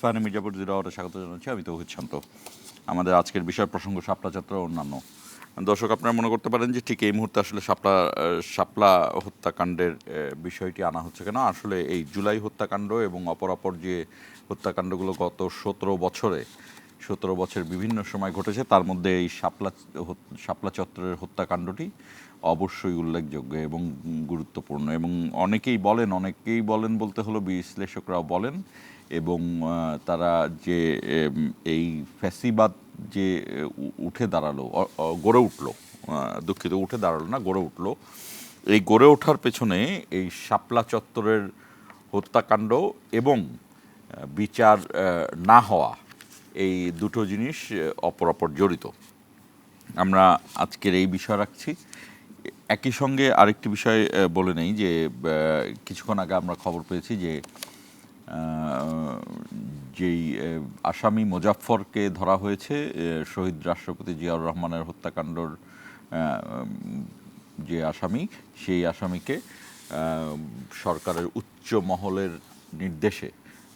ইস্পাহানি মির্জাপুর জিরাওয়ারে স্বাগত জানাচ্ছি। আমি তৌহিদ শান্ত। আমাদের আজকের বিষয় প্রসঙ্গ শাপলা চত্বর ও অন্যান্য। দর্শক, আপনারা মনে করতে পারেন যে ঠিক এই মুহূর্তে আসলে শাপলা হত্যাকাণ্ডের বিষয়টি আনা হচ্ছে কেন। আসলে এই জুলাই হত্যাকাণ্ড এবং অপরাপর যে হত্যাকাণ্ডগুলো গত 17 বছর বিভিন্ন সময় ঘটেছে, তার মধ্যে এই শাপলা চত্বরের হত্যাকাণ্ডটি অবশ্যই উল্লেখযোগ্য এবং গুরুত্বপূর্ণ। এবং অনেকেই বলেন বলতে হলো বিশ্লেষকরাও বলেন, এবং তারা যে এই ফ্যাসিবাদ যে উঠে দাঁড়ালো, গড়ে উঠলো, উঠে দাঁড়ালো না, গড়ে উঠলো, এই গড়ে ওঠার পেছনে এই শাপলা চত্বরের হত্যাকাণ্ড এবং বিচার না হওয়া, এই দুটো জিনিস অপরাপর জড়িত। আমরা আজকের এই বিষয় রাখছি। একই সঙ্গে আরেকটি বিষয় বলে নেই যে কিছুক্ষণ আগে আমরা খবর পেয়েছি যে যেই আসামি মোজাফফরকে ধরা হয়েছে, শহীদ রাষ্ট্রপতি জিয়াউর রহমানের হত্যাকাণ্ডর যে আসামি, সেই আসামিকে সরকারের উচ্চ মহলের নির্দেশে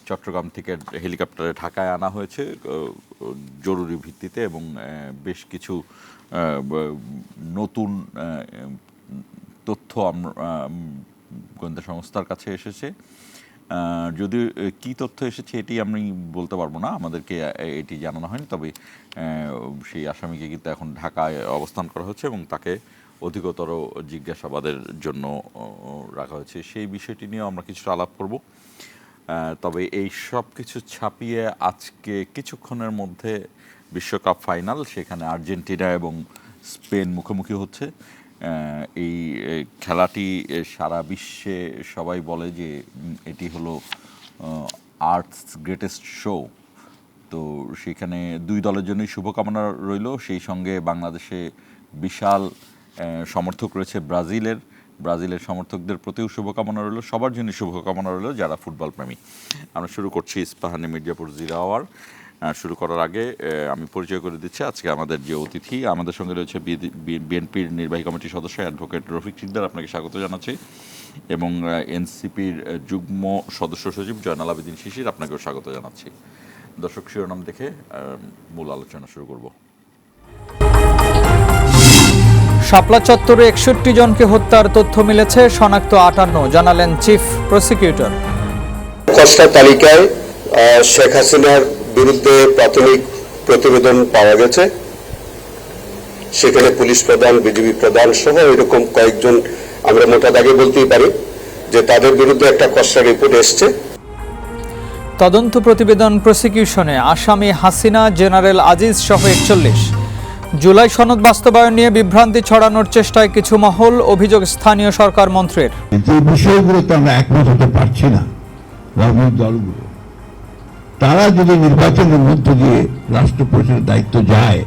চট্টগ্রাম থেকে হেলিকপ্টারে ঢাকায় আনা হয়েছে জরুরি ভিত্তিতে, এবং বেশ কিছু নতুন তথ্য গোয়েন্দা সংস্থার কাছে এসেছে। যদিও কী তথ্য এসেছে এটি আমি বলতে পারবো না, আমাদেরকে এটি জানানো হয়নি। তবে সেই আসামিকে কিন্তু এখন ঢাকায় অবস্থান করা হচ্ছে এবং তাকে অধিকতর জিজ্ঞাসাবাদের জন্য রাখা হয়েছে। সেই বিষয়টি নিয়েও আমরা কিছুটা আলাপ করব। তবে এই সব কিছু ছাপিয়ে আজকে কিছুক্ষণের মধ্যে বিশ্বকাপ ফাইনাল, সেখানে আর্জেন্টিনা এবং স্পেন মুখোমুখি হচ্ছে। এই খেলাটি সারা বিশ্বে সবাই বলে যে এটি হলো আর্থস গ্রেটেস্ট শো। তো সেখানে দুই দলের জন্যই শুভকামনা রইল। সেই সঙ্গে বাংলাদেশে বিশাল সমর্থক রয়েছে ব্রাজিলের সমর্থকদের প্রতিও শুভকামনা রইল, সবার জন্য শুভকামনা রইল যারা ফুটবল প্রেমী। আমরা শুরু করছি ইস্পাহানি মির্জাপুর জিরাওয়ার। শুরু করার আগে আমি পরিচয় করে দিচ্ছি আজকে আমাদের যে অতিথি। আমাদের সঙ্গে রয়েছে বিএনপির নির্বাহী কমিটির সদস্য অ্যাডভোকেট রফিক সিকদার, আপনাকে স্বাগত জানাচ্ছি, এবং এনসিপির যুগ্ম সদস্য সচিব জয়নাল আবেদিন শিশির, আপনাকেও স্বাগত জানাচ্ছি। দর্শক, শিরোনাম দেখে মূল আলোচনা শুরু করব। শাপলা চত্বরে 61 জনকে হত্যার তথ্য মিলেছে, শনাক্ত 58, জানালেন চিফ প্রসিকিউটর। খসড়া তালিকায় শেখ হাসিনার বিরুদ্ধে প্রাথমিক প্রতিবেদন পাওয়া গেছে। সেখানে পুলিশ প্রধান, বিজিবি প্রধান সহ এরকম কয়েকজন, আমরা মোটা দাগে বলতেই পারি যে তাদের বিরুদ্ধে একটা খসড়া রিপোর্ট এসছে। তদন্ত প্রতিবেদন প্রসিকিউশনে আসামি হাসিনা, জেনারেল আজিজ সহ 41। জুলাই সনদ বাস্তবায়ন নিয়ে বিভ্রান্তি ছড়ানোর চেষ্টায় কিছু মহল, অভিযোগ স্থানীয় সরকার মন্ত্রীর। যে বিষয়গুলোতে আমরা একমত হতে পারছি না, রাজনৈতিক দলগুলো তারা যদি নির্বাচনের মধ্য দিয়ে রাষ্ট্র পরিচালনার দায়িত্ব যায়,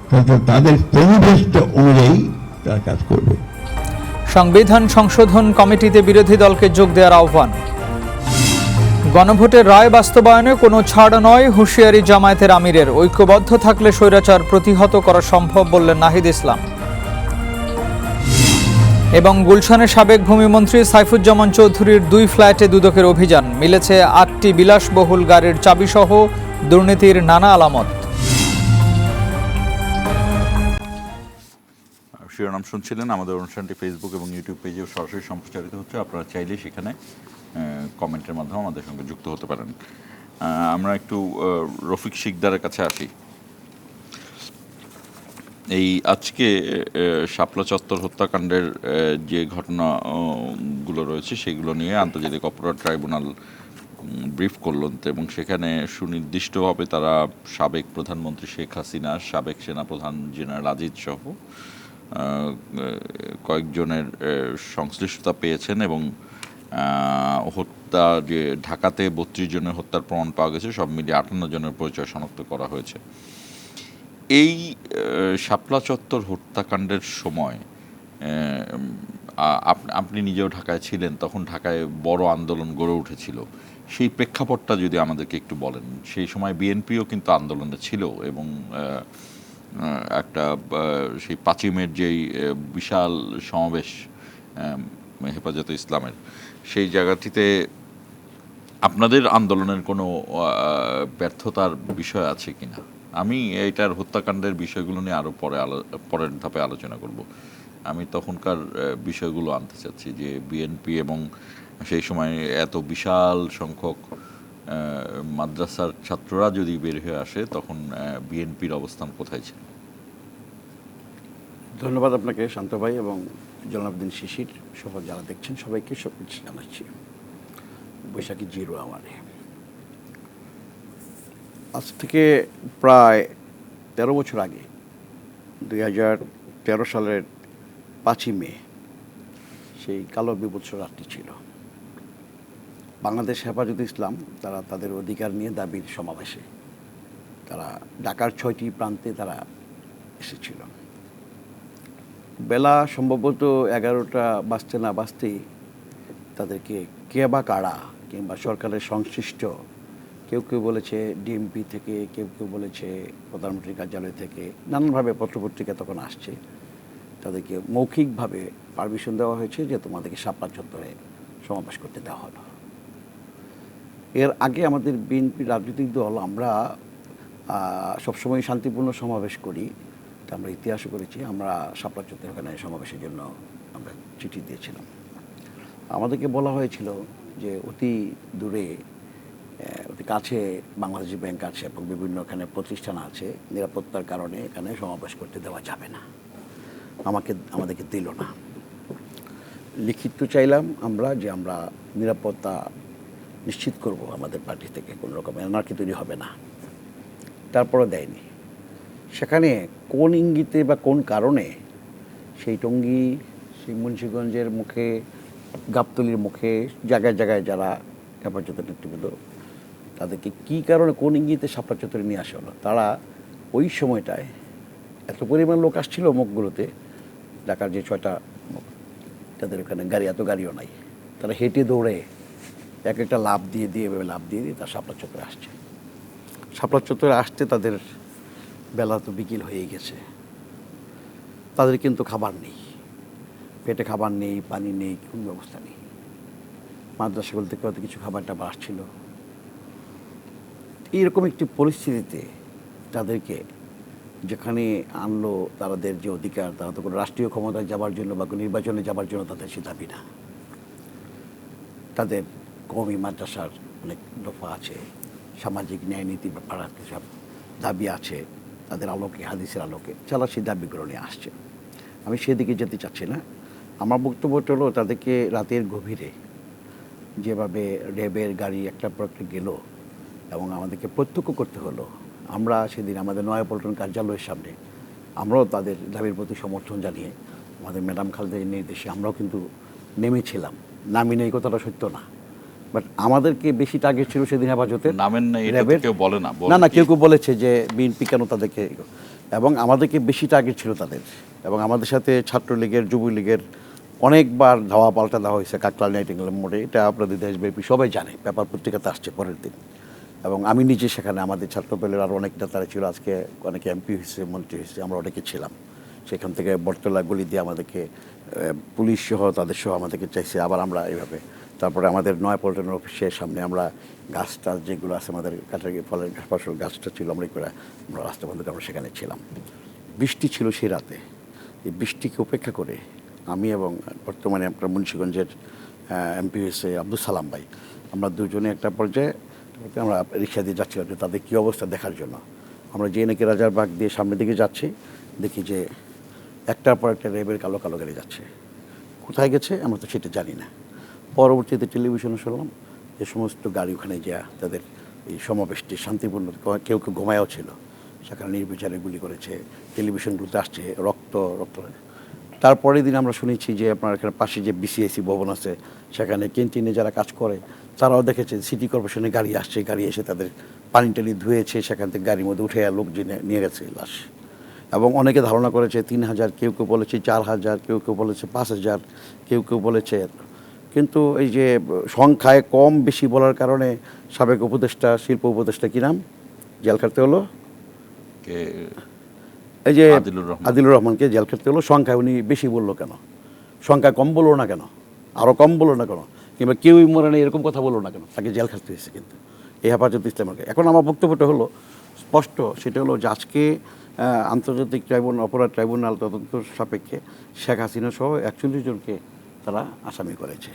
তাহলে তাদের পরিবেষ্ট অনুযায়ী তারা কাজ করবে। সংবিধান সংশোধন কমিটিতে বিরোধী দলকে যোগ দেওয়ার আহ্বান। গণভোটের রায় বাস্তবায়নে কোনো ছাড় নয়, হুঁশিয়ারি জামায়াতের আমিরের। ঐক্যবদ্ধ থাকলে স্বৈরাচার প্রতিহত করা সম্ভব, বললেন নাহিদ ইসলাম। এবং গুলশানের সাবেক ভূমিমন্ত্রী সাইফুজ্জামান চৌধুরীর 2 ফ্ল্যাটে দুদকের অভিযান, মিলেছে 8টি বিলাসবহুল গাড়ির চাবিসহ দুর্নীতির নানা আলামত। শিরোনাম শুনছিলেন। আমাদের অনুষ্ঠানটি ফেসবুক এবং ইউটিউব পেজেও সরাসরি সম্প্রচারিত হচ্ছে। আপনারা চাইলে সেখানে কমেন্টের মাধ্যমে আমাদের সঙ্গে যুক্ত হতে পারেন। আমরা একটু রফিক সিকদারের কাছে আসি। এই আজকে শাপলা চত্বর হত্যাকাণ্ডের যে ঘটনাগুলো রয়েছে সেগুলো নিয়ে আন্তর্জাতিক অপরাধ ট্রাইব্যুনাল ব্রিফ করল, এবং সেখানে সুনির্দিষ্টভাবে তারা সাবেক প্রধানমন্ত্রী শেখ হাসিনা, সাবেক সেনাপ্রধান জেনারেল আজিজ সহ কয়েকজনের সংশ্লিষ্টতা পেয়েছেন, এবং হত্যা যে ঢাকাতে 32 জনের হত্যার প্রমাণ পাওয়া গেছে, সব মিলিয়ে 58 জনের পরিচয় শনাক্ত করা হয়েছে। এই শাপলা চত্বর হত্যাকাণ্ডের সময় আপনি নিজেও ঢাকায় ছিলেন, তখন ঢাকায় বড় আন্দোলন গড়ে উঠেছিল। সেই প্রেক্ষাপটটা যদি আমাদেরকে একটু বলেন। সেই সময় বিএনপিও কিন্তু আন্দোলনে ছিল, এবং একটা সেই 5ই মের যেই বিশাল সমাবেশ হেফাজতে ইসলামের, সেই জায়গাটিতে আপনাদের আন্দোলনের কোনো ব্যর্থতার বিষয় আছে কিনা? আমি এইটার হত্যাকাণ্ডের বিষয়গুলো নিয়ে আরো পরের ধাপে আলোচনা করব। আমি তখনকার বিষয়গুলো আনতে চাচ্ছি যে বিএনপি এবং সেই সময় এত বিশাল সংখ্যক মাদ্রাসার ছাত্ররা যদি বের হয়ে আসে তখন বিএনপির অবস্থান কোথায় ছিল? ধন্যবাদ আপনাকে শান্ত ভাই এবং জনাবুদ্দিন শিশির সহ যারা দেখছেন সবাইকে শুভেচ্ছা জানাচ্ছি। বৈশাখী 0 আমারে আজ থেকে প্রায় 13 বছর আগে 2013 সালের 5ই মে সেই কালো বিভৎস রাতটি ছিল। বাংলাদেশ হেফাজতে ইসলাম তারা তাদের অধিকার নিয়ে দাবির সমাবেশে তারা ঢাকার 6টি প্রান্তে তারা এসেছিল। বেলা সম্ভবত 11টা বাজতে না বাজতেই তাদেরকে কে বা কারা কিংবা সরকারের সংশ্লিষ্ট কেউ কেউ বলেছে ডিএমপি থেকে, কেউ কেউ বলেছে প্রধানমন্ত্রীর কার্যালয় থেকে, নানানভাবে পত্রপত্রিকা তখন আসছে, তাদেরকে মৌখিকভাবে পারমিশন দেওয়া হয়েছে যে তোমাদেরকে শাপলা চত্বরে সমাবেশ করতে দেওয়া হলো। এর আগে আমাদের বিএনপি রাজনৈতিক দল আমরা সবসময় শান্তিপূর্ণ সমাবেশ করি, তা আমরা ইতিহাসও করেছি। আমরা শাপলা চত্বরে ওখানে সমাবেশের জন্য আমরা চিঠি দিয়েছিলাম। আমাদেরকে বলা হয়েছিল যে অতি দূরে অতি কাছে বাংলাদেশ ব্যাংক আছে এবং বিভিন্ন এখানে প্রতিষ্ঠান আছে, নিরাপত্তার কারণে এখানে সমাবেশ করতে দেওয়া যাবে না। আমাদেরকে দিল না। লিখিত চাইলাম আমরা যে আমরা নিরাপত্তা নিশ্চিত করব আমাদের পার্টি থেকে, কোনো রকম এনার্কি তৈরি হবে না। তারপরে দেয়নি। সেখানে কোন ইঙ্গিতে বা কোন কারণে সেই টঙ্গী, সেই মুন্সিগঞ্জের মুখে, গাবতলির মুখে, জায়গায় জায়গায় যারা হেফাজতের নেতৃবৃন্দ, তাদেরকে কী কারণে কোন ইঙ্গিতে শাপলা চত্বরে নিয়ে আসা হলো? তারা ওই সময়টায় এত পরিমাণ লোক আসছিল মুখগুলোতে, ঢাকার যে 6টা মুখ, তাদের ওখানে এত গাড়িও নাই, তারা হেঁটে দৌড়ে এক একটা লাভ দিয়ে এভাবে লাভ দিয়ে তার শাপলা চত্বরে আসছে। শাপলা চত্বরে আসতে তাদের বেলা তো বিকেল হয়ে গেছে। তাদের কিন্তু খাবার নেই, পেটে খাবার নেই, পানি নেই, কোনো ব্যবস্থা নেই। মাদ্রাসাগুলো থেকে হয়তো কিছু খাবার টাবার আসছিল। এইরকম একটি পরিস্থিতিতে তাদেরকে যেখানে আনলো, তাদের যে অধিকার, তারা তো কোনো রাষ্ট্রীয় ক্ষমতায় যাবার জন্য বা কোনো নির্বাচনে যাবার জন্য তাদের সে দাবি না। তাদের কওমি মাদ্রাসার অনেক দফা আছে, সামাজিক ন্যায় নীতি ব্যাপার সব দাবি আছে, তাদের আলোকে, হাদিসের আলোকে যারা সেই দাবিগুলো নিয়ে আসছে। আমি সেদিকে যেতে চাচ্ছি না। আমার বক্তব্যটা হলো তাদেরকে রাতের গভীরে যেভাবে র্যাবের গাড়ি একটার পর একটা গেল এবং আমাদেরকে প্রত্যক্ষ করতে হলো। আমরা সেদিন আমাদের নয়াপল্টন কার্যালয়ের সামনে আমরাও তাদের দাবির প্রতি সমর্থন জানিয়ে আমাদের ম্যাডাম খালেদার নির্দেশে আমরাও কিন্তু নেমেছিলাম। নামি নেই কথাটা সত্য না, বাট আমাদেরকে বেশি টার্গেট ছিল সেদিন হেফাজতের নামেন না, এটা তো কেউ বলে না। না, কেউ কেউ বলেছে যে বিএনপি কেন তাদেরকে, এবং আমাদেরকে বেশি টার্গেট ছিল তাদের। এবং আমাদের সাথে ছাত্রলীগের, যুবলীগের অনেকবার ধাওয়া পাল্টা দেওয়া হয়েছে কাকরাইল নাইটিঙ্গেল মোড়ে। এটা আপনাদের দেশব্যাপী সবাই জানে, পেপার পত্রিকাতে আসছে পরের দিন। এবং আমি নিজে সেখানে, আমাদের ছাত্রদলের আরও অনেক নেতারা ছিল, আজকে অনেকে এমপি হয়েছে, মন্ত্রী হয়েছে, আমরা অনেকে ছিলাম। সেখান থেকে বটতলা গলি দিয়ে আমাদেরকে পুলিশ সহ তাদের সহ আমাদেরকে চাইছে আবার আমরা এইভাবে। তারপরে আমাদের নয়াপল্টনের অফিসের সামনে আমরা গাছটা যেগুলো আছে আমাদের কাটার ফলের ফসল গাছটা ছিল, আমরা রাস্তা বন্ধ করে আমরা সেখানে ছিলাম। বৃষ্টি ছিল সেই রাতে। এই বৃষ্টিকে উপেক্ষা করে আমি এবং বর্তমানে আপনার মুন্সিগঞ্জের এমপি হয়েছে আব্দুল সালাম ভাই, আমরা দুজনে একটা পর্যায়ে আমরা রিক্সা দিয়ে যাচ্ছিলাম যে তাদের কী অবস্থা দেখার জন্য। আমরা যে নাকি রাজারবাগ দিয়ে সামনের দিকে যাচ্ছি, দেখি যে একটার পর একটা র্যাবের কালো কালো গাড়ি যাচ্ছে। কোথায় গেছে আমরা তো সেটা জানি না। পরবর্তীতে টেলিভিশনে শুনলাম যে সমস্ত গাড়ি ওখানে যা তাদের এই সমাবেশটি শান্তিপূর্ণ, কেউ কেউ ঘুমায়ও ছিল, সেখানে নির্বিচারে গুলি করেছে। টেলিভিশনগুলোতে আসছে রক্ত। তারপরের দিন আমরা শুনেছি যে আপনার এখানে পাশে যে বিসিআইসি ভবন আছে, সেখানে ক্যান্টিনে যারা কাজ করে তারাও দেখেছে সিটি কর্পোরেশনের গাড়ি আসছে, গাড়ি এসে তাদের পানি টানি ধুয়েছে, সেখান থেকে গাড়ির মধ্যে উঠে লোক নিয়ে গেছে লাশ। এবং অনেকে ধারণা করেছে 3000, কেউ কেউ বলেছে 4000, কেউ কেউ বলেছে 5000, কেউ কেউ বলেছে। কিন্তু এই যে সংখ্যায় কম বেশি বলার কারণে সাবেক উপদেষ্টা, শিল্প উপদেষ্টা, কী নাম, জেল খাটতে হলো, এই যে আদিলুর রহমানকে জেল খাটতে হলো। সংখ্যায় উনি বেশি বললো কেন? সংখ্যায় কম বললো না কেন? আরও কম বললো না কেন? কিংবা কেউই মরে না এরকম কথা বলো না কেন, তাকে জেল খাটতে হয়েছে কিন্তু এই হেফাজত ইসলামকে। এখন আমার বক্তব্যটা হলো স্পষ্ট, সেটা হলো যে আজকে আন্তর্জাতিক অপরাধ ট্রাইব্যুনাল তদন্ত সাপেক্ষে শেখ হাসিনা সহ 41 জনকে তারা আসামি করেছে,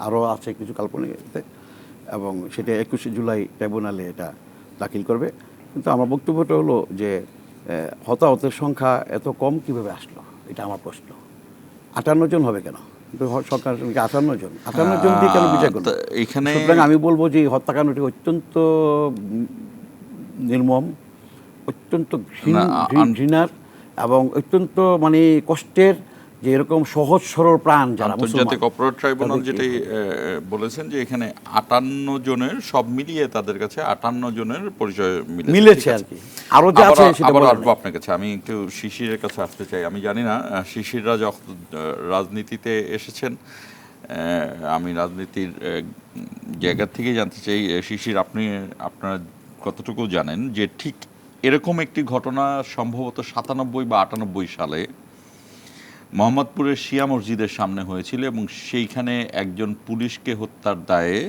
আরও আছে কিছু কাল্পনিক, এবং সেটা 21 জুলাই ট্রাইব্যুনালে এটা দাখিল করবে। কিন্তু আমার বক্তব্যটা হলো যে হতাহতের সংখ্যা এত কম কিভাবে আসলো, এটা আমার প্রশ্ন। 58 জন হবে কেন? কিন্তু সরকার 58 জন দিয়ে কেন বিচার করবে? এখানে সুতরাং আমি বলবো যে এই হত্যাকাণ্ডটি অত্যন্ত নির্মম, অত্যন্ত ঘৃণার এবং অত্যন্ত মানে কষ্টের, যে এরকম সহজ সরল প্রাণ যারা আন্তর্জাতিক অপরাধ ট্রাইব্যুনাল যেটাই বলেছেন যে এখানে 58 জনের সব মিলিয়ে তাদের কাছে 58 জনের পরিচয় মিলেছে আর কি, আরো যা আছে সেটা আবার বলা আসবো নেই। আপনার কাছে। আমি একটু শিশিরের কাছে আসতে চাই। আমি জানি না শিশিররা যখন রাজনীতিতে এসেছেন, আমি রাজনীতির জায়গা থেকে জানতে চাই শিশির, আপনারা কতটুকু জানেন যে ঠিক এরকম একটি ঘটনা সম্ভবত 97 বা 98 সালে মোহাম্মদপুরের শিয়া মসজিদের সামনে হয়েছিল, এবং সেইখানে একজন পুলিশকে হত্যার দায়ে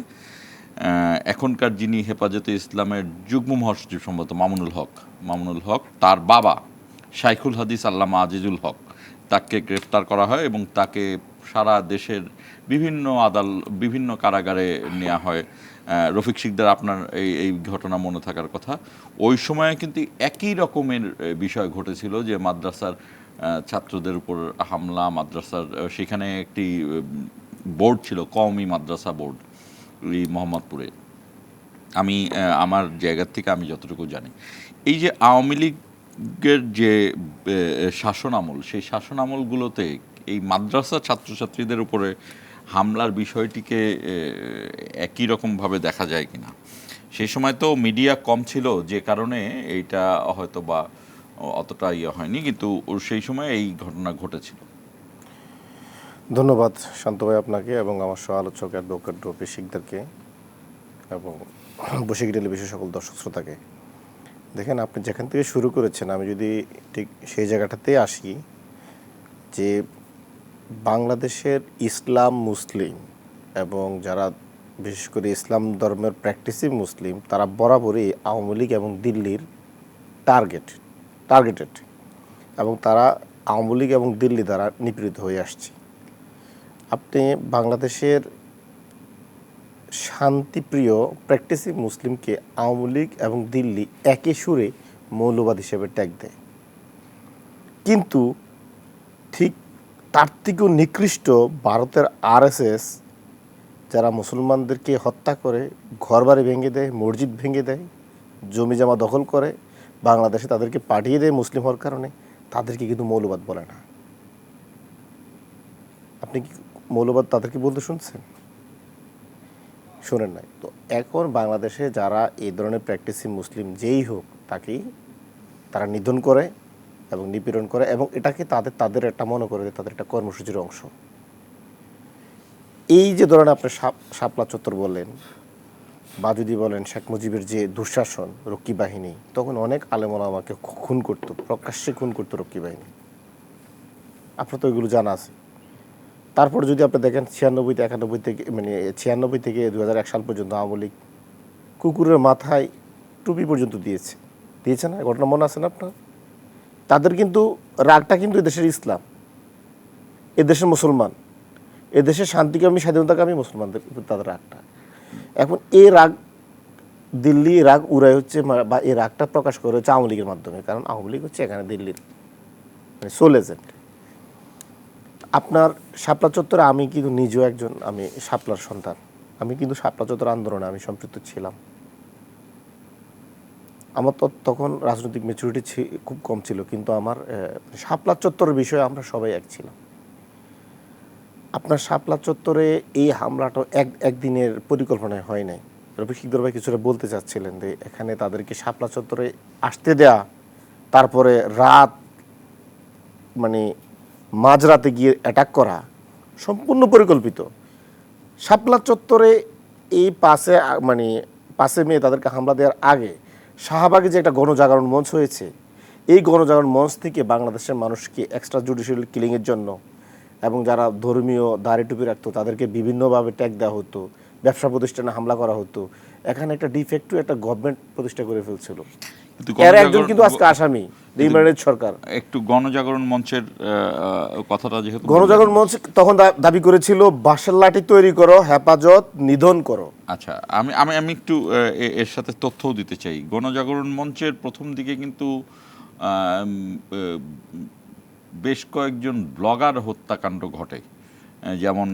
এখনকার যিনি হেফাজতে ইসলামের যুগ্ম মহাসচিব সম্ভবত মামুনুল হক, তার বাবা শাইখুল হাদিস আল্লামা আজিজুল হক, তাকে গ্রেফতার করা হয় এবং তাকে সারা দেশের বিভিন্ন কারাগারে নেওয়া হয়। রফিক শিকদার, আপনার এই ঘটনা মনে থাকার কথা। ওই সময়ে কিন্তু একই রকমের বিষয় ঘটেছিল, যে মাদ্রাসার ছাত্রদের উপর হামলা, মাদ্রাসার সেখানে একটি বোর্ড ছিল, কওমি মাদ্রাসা বোর্ড এই মোহাম্মদপুরে। আমি আমার জায়গা থেকে আমি যতটুকু জানি, এই যে আওয়ামী লীগের যে শাসন আমল, সেই শাসন আমলগুলোতে এই মাদ্রাসা ছাত্রছাত্রীদের উপরে হামলার বিষয়টিকে একই রকমভাবে দেখা যায় কিনা। সেই সময় তো মিডিয়া কম ছিল, যে কারণে এইটা হয়তো বা অতটা হয়নি, কিন্তু সেই সময় এই ঘটনা ঘটেছিল। ধন্যবাদ শান্ত ভাই আপনাকে এবং আমার সহ আলোচক অ্যাডভোকেট রফিক শিকদারকে এবং বশিক টেলিভিশন সকল দর্শক শ্রোতাকে। দেখেন, আপনি যেখান থেকে শুরু করেছেন, আমি যদি ঠিক সেই জায়গাটাতে আসি, যে বাংলাদেশের ইসলাম মুসলিম এবং যারা বিশেষ করে ইসলাম ধর্মের প্র্যাকটিসিং মুসলিম, তারা বরাবরই আওয়ামী লীগ এবং দিল্লির টার্গেটেড, এবং তারা আওয়ামী লীগ এবং দিল্লি দ্বারা নিপীড়িত হয়ে আসছে। আপনি বাংলাদেশের শান্তিপ্রিয় প্র্যাকটিসিং মুসলিমকে আওয়ামী লীগ এবং দিল্লি একই সুরে মৌলবাদ হিসেবে ট্যাগ দেয়, কিন্তু ঠিক তার থেকেও নিকৃষ্ট ভারতের আরএসএস, যারা মুসলমানদেরকে হত্যা করে, ঘরবাড়ি ভেঙে দেয়, মসজিদ ভেঙে দেয়, জমি জমা দখল করে, বাংলাদেশে তাদেরকে পাঠিয়ে দেয় মুসলিম হওয়ার কারণে, তাদেরকে কিন্তু মৌলবাদ বলে না। আপনি কি মৌলবাদ তাদেরকে বলতে শুনছেন? শোনেন নাই তো। এখন বাংলাদেশে যারা এই ধরনের প্র্যাকটিসিং মুসলিম যেই হোক, তাকেই তারা নিধন করে এবং নিপীড়ন করে, এবং এটাকে তাদের একটা মনে করে তাদের একটা কর্মসূচির অংশ। এই যে ধরেন আপনি শাপলা চত্বর বললেন, বা যদি বলেন শেখ মুজিবের যে দুঃশাসন, রক্ষী বাহিনী, তখন অনেক আলেমোলা আমাকে খুন করতো, প্রকাশ্যে খুন করতো রক্ষী বাহিনী। আপনার তো এগুলো জানা আছে। তারপর যদি আপনি দেখেন 96 থেকে 96 থেকে 2001 সাল পর্যন্ত আওয়ামী লীগ কুকুরের মাথায় টুপি পর্যন্ত দিয়েছে না? ঘটনা মনে আছে না আপনার? তাদের কিন্তু রাগটা কিন্তু এদেশের ইসলাম, এদেশের মুসলমান, এদেশের শান্তিকামী স্বাধীনতাকামী মুসলমানদের তাদের রাগটা। এখন এই রাগ দিল্লি রাগ উড়াই হচ্ছে, বা এই রাগটা প্রকাশ করে হচ্ছে আওয়ামী লীগের মাধ্যমে, কারণ আওয়ামী লীগ হচ্ছে এখানে দিল্লির সোল এজেন্ট। আপনার শাপলা চত্বরে আমি কিন্তু নিজেও একজন, আমি শাপলার সন্তান, আমি কিন্তু শাপলা চত্বর আন্দোলনে আমি সম্পৃক্ত ছিলাম। আমার তো তখন রাজনৈতিক ম্যাচুরিটি খুব কম ছিল, কিন্তু আমার শাপলা চত্বরের বিষয়ে আমরা সবাই এক ছিলাম। আপনার শাপলা চত্বরে এই হামলাটা একদিনের পরিকল্পনায় হয় নাই। রফিক শিকদার ভাই কিছুটা বলতে চাচ্ছিলেন যে এখানে তাদেরকে শাপলা চত্বরে আসতে দেয়া, তারপরে রাত মাঝরাতে গিয়ে অ্যাটাক করা, সম্পূর্ণ পরিকল্পিত। শাপলা চত্বরে এই 5 মে তাদেরকে হামলা দেওয়ার আগে শাহবাগে যে একটা গণজাগরণ মঞ্চ হয়েছে, এই গণজাগরণ মঞ্চ থেকে বাংলাদেশের মানুষকে এক্সট্রা জুডিশিয়াল কিলিংয়ের জন্য এবং যারা ধর্মীয় দাড়ি টুপি রাখতো তাদেরকে বিভিন্নভাবে ট্যাগ দেওয়া হতো, ব্যবসা প্রতিষ্ঠানে হামলা করা হতো। এখানে একটা ডিফেক্টিভ একটা গভর্নমেন্ট প্রতিষ্ঠা করে ফেলছিল। কিন্তু এর একজন কিন্তু আজকে আসামি, ইমরানের সরকার। একটু গণজাগরণ মঞ্চের কথাটা যেহেতু গণজাগরণ মঞ্চ তখন দাবি করেছিল বাঁশের লাঠি তৈরি করো, হেফাজত নিধন করো। আচ্ছা, আমি আমি আমি একটু এর সাথে তথ্যও দিতে চাই। গণজাগরণ মঞ্চের প্রথম দিকে কিন্তু বেশ কয়েকজন ব্লগার হত্যাকাণ্ড ঘটে। যেমন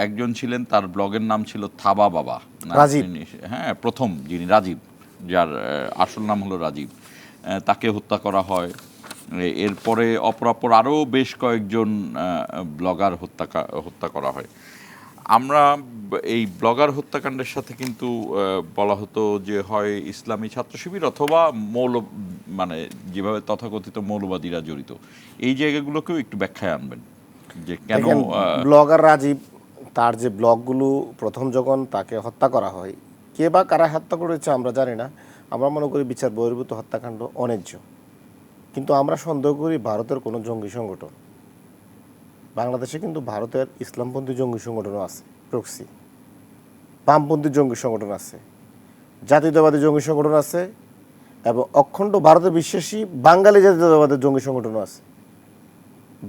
একজন ছিলেন, তার ব্লগের নাম ছিল থাবা বাবা, রাজীব। হ্যাঁ, প্রথম যিনি রাজীব, যার আসল নাম হলো রাজীব, তাকে হত্যা করা হয়। এরপরে অপরাপর আরও বেশ কয়েকজন ব্লগার হত্যা করা হয়। আমরা এই ব্লগার হত্যাকাণ্ডের সাথে কিন্তু বলা হতো যে হয় ইসলামী ছাত্র শিবির অথবা মানে যেভাবে তথাকথিত মৌলবাদীরা জড়িত। এই জায়গাগুলোকেও একটু ব্যাখ্যায় আনবেন যে কেন ব্লগার রাজীব, তার যে ব্লগগুলো প্রথম যখন তাকে হত্যা করা হয়, কে বা কারা হত্যা করেছে আমরা জানি না। আমরা মনে করি বিচার বহির্ভূত হত্যাকাণ্ড অন্যায্য। কিন্তু আমরা সন্দেহ করি ভারতের কোনো জঙ্গি সংগঠন, বাংলাদেশে কিন্তু ভারতের ইসলামপন্থী জঙ্গি সংগঠনও আছে, প্রক্সি, বামপন্থী জঙ্গি সংগঠন আছে, জাতীয়তাবাদী জঙ্গি সংগঠন আছে, এবং অখণ্ড ভারতে বিশ্বাসী বাঙালি জাতীয়তাবাদের জঙ্গি সংগঠনও আছে।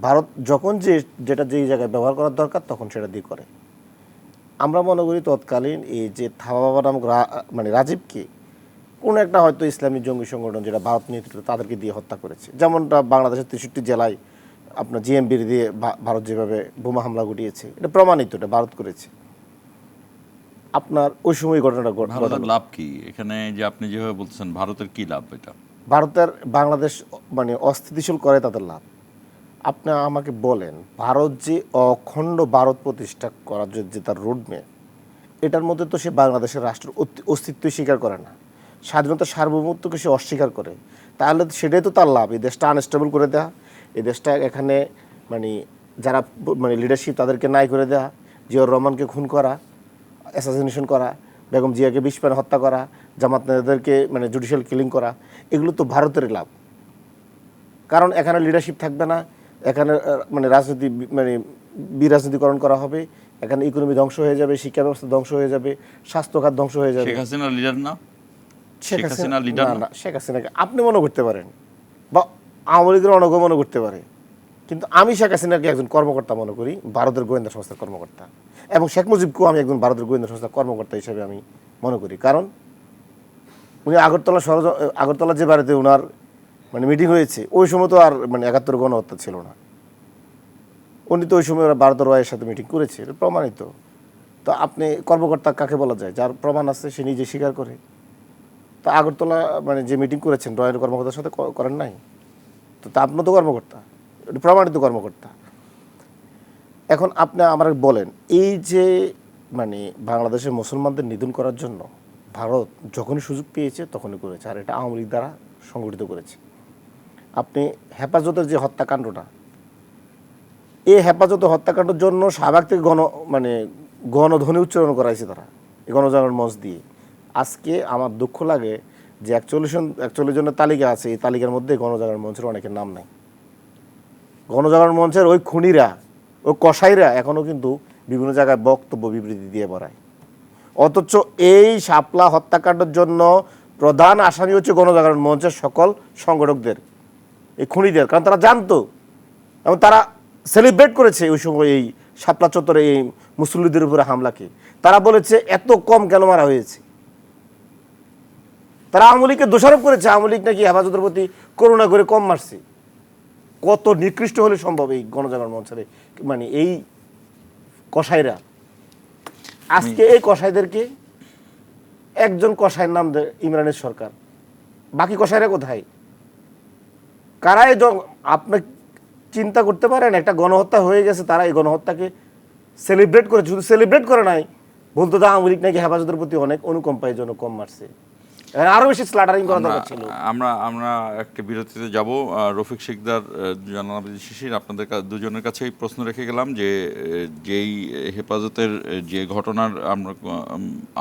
ভারত যখন যেটা যেই জায়গায় ব্যবহার করার দরকার তখন সেটা দিয়ে করে। আমরা মনে করি তৎকালীন এই যে থাবা বাবা নামক মানে রাজীবকে কোনো একটা হয়তো ইসলামী জঙ্গি সংগঠন যেটা ভারত নেতৃত্ব তাদেরকে দিয়ে হত্যা করেছে। যেমনটা বাংলাদেশের 63 জেলায় আপনার জিএমবির দিয়ে ভারত যেভাবে বোমা হামলা ঘটিয়েছে, এটা প্রমাণিত, এটা ভারত করেছে। আপনার ওই সময় ঘটনাটা ভারতের লাভ কি এখানে? যে আপনি যেভাবে বলছেন, ভারতের কি লাভ? এটা ভারতের বাংলাদেশ মানে অস্থিতিশীল করে তাদের লাভ। আপনি আমাকে বলেন, ভারত যে অখণ্ড ভারত প্রতিষ্ঠা করার যে তার রোডম্যাপ, এটার মধ্যে তো সে বাংলাদেশের রাষ্ট্রের অস্তিত্বই স্বীকার করে না, স্বাধীনতা সার্বভৌমত্বকে সে অস্বীকার করে। তাহলে সেটাই তো তার লাভ, এই দেশটা আনস্টেবল করে দেওয়া, এই দেশটা এখানে মানে যারা মানে লিডারশিপ তাদেরকে নাই করে দেওয়া, জিয়াউর রহমানকে খুন করা, অ্যাসাসিনেশন করা, বেগম জিয়াকে বিষ পানে হত্যা করা, জামাত নেতাদেরকে মানে জুডিশিয়াল কিলিং করা, এগুলো তো ভারতের লাভ। কারণ এখানে লিডারশিপ থাকবে না, এখানে মানে রাজনীতি মানে বিরাজনীতিকরণ করা হবে, এখানে ইকোনমি ধ্বংস হয়ে যাবে, শিক্ষা ব্যবস্থা ধ্বংস হয়ে যাবে, স্বাস্থ্যখাত ধ্বংস হয়ে যাবে। শেখ হাসিনা লিডার না? শেখ হাসিনা লিডার না, শেখ হাসিনাকে আপনি মনে করতে পারেন বা আওয়ামী লীগের অনেকে মনে করতে পারে, কিন্তু আমি শেখ হাসিনাকে একজন কর্মকর্তা মনে করি, ভারতের গোয়েন্দা সংস্থার কর্মকর্তা, এবং শেখ মুজিবকেও আমি একজন ভারতের গোয়েন্দা সংস্থার কর্মকর্তা হিসেবে আমি মনে করি। কারণ উনি আগরতলা যে বাড়িতে ওনার মানে মিটিং হয়েছে, ওই সময় তো আর মানে ৭১ গণহত্যা ছিল না, উনি তো ওই সময় ভারতের রয়ের সাথে মিটিং করেছে, এটা প্রমাণিত। তো আপনি কর্মকর্তা কাকে বলা যায়? যার প্রমাণ আছে সে নিজে স্বীকার করে। তো আগরতলা মানে যে মিটিং করেছেন রয়ের কর্মকর্তার সাথে করেন নাই, তো আপনি তো কর্মকর্তা, এটা প্রমাণিত কর্মকর্তা। এখন আপনি আমার বলেন, এই যে মানে বাংলাদেশের মুসলমানদের নিধন করার জন্য ভারত যখনই সুযোগ পেয়েছে তখনই করেছে, আর এটা আওয়ামী লীগ দ্বারা সংগঠিত করেছে। আপনি হেফাজতের যে হত্যাকাণ্ডটা, এই হেফাজত হত্যাকাণ্ডের জন্য শাহবাগ থেকে গণধ্বনি উচ্চারণ করাইছে তারা এই গণজাগরণ মঞ্চ দিয়ে। আজকে আমার দুঃখ লাগে যে 41 জনের তালিকা আছে, এই তালিকার মধ্যে গণজাগরণ মঞ্চের অনেকের নাম নাই। গণজাগরণ মঞ্চের ওই খুনিরা, ওই কসাইরা এখনও কিন্তু বিভিন্ন জায়গায় বক্তব্য বিবৃতি দিয়ে বেড়ায়, অথচ এই শাপলা হত্যাকাণ্ডের জন্য প্রধান আসামি হচ্ছে গণজাগরণ মঞ্চের সকল সংগঠকদের, এই খুনিদের। কারণ তারা জানতো এবং তারা সেলিব্রেট করেছে ওই সময় এই শাপলা চত্বরে এই মুসল্লিদের উপরে হামলাকে। তারা বলেছে এত কম কেন মারা হয়েছে। তারা আওয়ামী লীগকে দোষারোপ করেছে, আওয়ামী লীগ নাকি হেফাজতের প্রতি করুণা করে কম মারছে। কত নিকৃষ্ট হলে সম্ভব এই গণজাগরণ মঞ্চের মানে এই কসাইরা। আজকে এই কসাইদেরকে একজন কসাইয়ের নাম দেয় ইমরানের সরকার, বাকি কসাইরা কোথায়? কারা এই আপনি চিন্তা করতে পারেন, একটা গণহত্যা হয়ে গেছে, তারা এই গণহত্যাকে সেলিব্রেট করেছে। শুধু সেলিব্রেট করে নাই, বলতো তো আওয়ামী লীগ নাকি হেফাজতের প্রতি অনেক অনুকম্পায় জন্য কম মারছে, আরো বেশি স্ল্যাটারিং করা দরকার ছিল। আমরা একটা বিরতিতে যাব। রফিক শিকদার, জনাব আবিদিন শিশির, আপনাদের দুজনের কাছেই প্রশ্ন রেখে গেলাম যে যেই হেফাজতের যে ঘটনার আমরা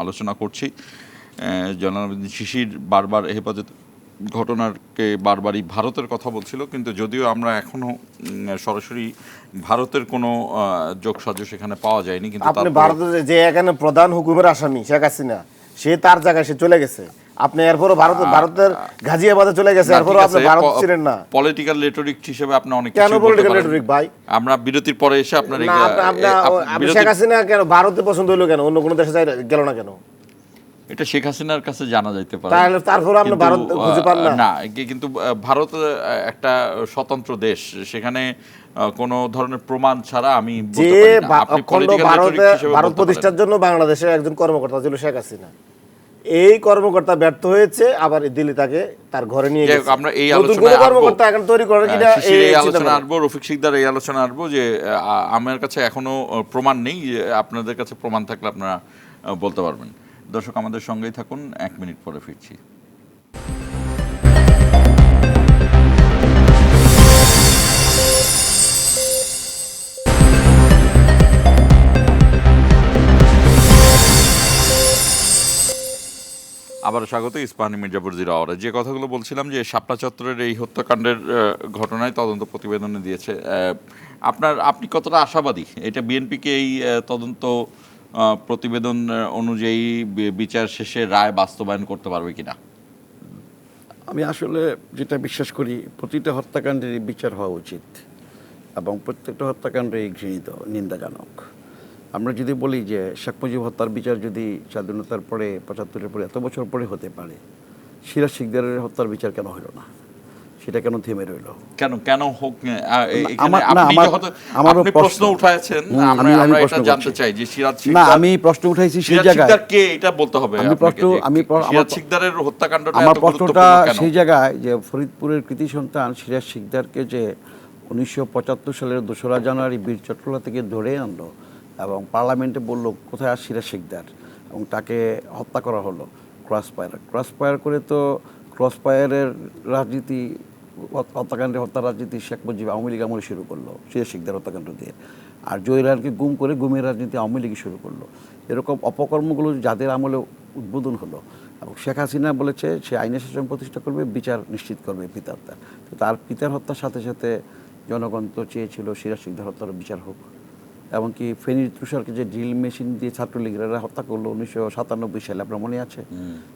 আলোচনা করছি, জনাব আবিদিন শিশির বারবার হেফাজত ঘটনাকে বারবারই ভারতের কথা বলছিল, কিন্তু যদিও আমরা এখনো সরাসরি ভারতের কোনো যোগসাজশ সেখানে পাওয়া যায়নি, কিন্তু আপনি তারপরেও- ভারতের যে এখানে প্রধান হুকুমের আসামি শেখ হাসিনা, সে তার জায়গায় সে চলে গেছে, আপনি এরপরও ভারতের গাজিয়াবাদে চলে গেছে, এরপরও আপনি ভারত ছিলেন না। পলিটিক্যাল রেটরিক হিসেবে আপনি অনেক কেন কিছুই বলতে পলিটিক্যাল পারেন। রেটরিক ভাই? আমরা বিরতির পরে এসে আপনার না, আপনি শেখ হাসিনা কেন ভারতে পছন্দ হইলো, কেন অন্য কোনো দেশে গেল না কেন? এটা শেখ হাসিনার কাছে জানা যাইতে পারে। তারপরে আপনি কিন্তু, ভারত খুঁজে পান না? না, কিন্তু ভারত একটা স্বতন্ত্র দেশ, সেখানে কোনো ধরনের প্রমাণ ছাড়া আমি বলতে যে পারি না। আপনি অখণ্ড political rhetoric হিসেবে ভারত বলতে প্রতিষ্ঠার পারেন। জন্য বাংলাদেশের একজন কর্মকর্তা ছিল শেখ হাসিনা। এই কর্মকর্তা ব্যর্থ হয়েছে, আবার দিল্লি তাকে তার ঘরে নিয়ে যাই হোক, গেছে। আমরা এই নতুন আলোচনায় কোনো আসবো। কর্মকর্তা এখন তৈরি করে কিনা শিশির এই চিন্তা আলোচনা করেন। আসবো, রফিক শিকদার এই আলোচনা আসবো যে আমার কাছে এখনো প্রমাণ নেই, যে আপনাদের কাছে প্রমাণ থাকলে আপনারা বলতে পারবেন। দর্শক, আমাদের সঙ্গেই থাকুন, 1 মিনিট পরে ফিরছি। আবার স্বাগত ইস্পাহানি মির্জাপুর জিরো আওয়ারে। যে কথাগুলো বলছিলাম, যে শাপলা চত্বরের এই হত্যাকাণ্ডের ঘটনায় তদন্ত প্রতিবেদনে দিয়েছে, আপনি কতটা আশাবাদী এটা বিএনপিকে এই তদন্ত প্রতিবেদন অনুযায়ী বিচার শেষে রায় বাস্তবায়ন করতে পারবে কিনা? আমি আসলে যেটা বিশ্বাস করি, প্রতিটা হত্যাকাণ্ডেরই বিচার হওয়া উচিত এবং প্রত্যেকটা হত্যাকাণ্ডই ঘৃণিত, নিন্দাজনক। আমরা যদি বলি যে শেখ মুজিব হত্যার বিচার যদি স্বাধীনতার পরে ৭৫-এর পরে এত বছর পরে হতে পারে, সিরাজ শিকদারের হত্যার বিচার কেন হলো না? সেটা কেন থেমে রইল? কেন হোক এখানে আমার- না, আপনি আমার- যেহেতু আমারও আপনি প্রশ্ন। প্রশ্ন উঠাইছেন, আমি আমরা প্রশ্ন এটা জানতে করছি। চাই যে সিরাজ না, শিকদার, আমি প্রশ্ন উঠাইছি সেই সিরাজ জায়গায়। শিকদার কে এটা বলতে হবে আমি আপনাকে, প্রশ্ন- যে আমি প্র- সিরাজ আমার- শিকদারের হত্যাকাণ্ডটা আমার এত প্রশ্নটা গুরুত্বপূর্ণ কেন? সেই জায়গায় যে ফরিদপুরের কৃতি সন্তান সিরাজ শিকদারকে যে 1975 সালের 2রা জানুয়ারি বীর চট্টলা থেকে ধরে আনলো এবং পার্লামেন্টে বলল কোথায় আর সিরাজ শিকদার, এবং তাকে হত্যা করা হলো ক্রস ফায়ার করে। তো ক্রস ফায়ারের রাজনীতি, হত্যাকাণ্ডে হত্যার রাজনীতি শেখ মুজিব আওয়ামী লীগ আমলে শুরু করলো সিরাজ শিকদার হত্যাকাণ্ড দিয়ে, আর জয়রানকে গুম করে গুমের রাজনীতি আওয়ামী লীগ শুরু করলো। এরকম অপকর্মগুলো যাদের আমলে উদ্বোধন হলো, এবং শেখ হাসিনা বলেছে সে আইনের শাসন প্রতিষ্ঠা করবে, বিচার নিশ্চিত করবে পিতার হত্যা। তো তার পিতার হত্যার সাথে সাথে জনগণ তো চেয়েছিল সিরাজ শিকদার হত্যার বিচার হোক। এমনকি ফেনীর তুষারকে যে ড্রিল মেশিন দিয়ে ছাত্রলীগরা হত্যা করলো 1997 সালে, আপনার মনে আছে?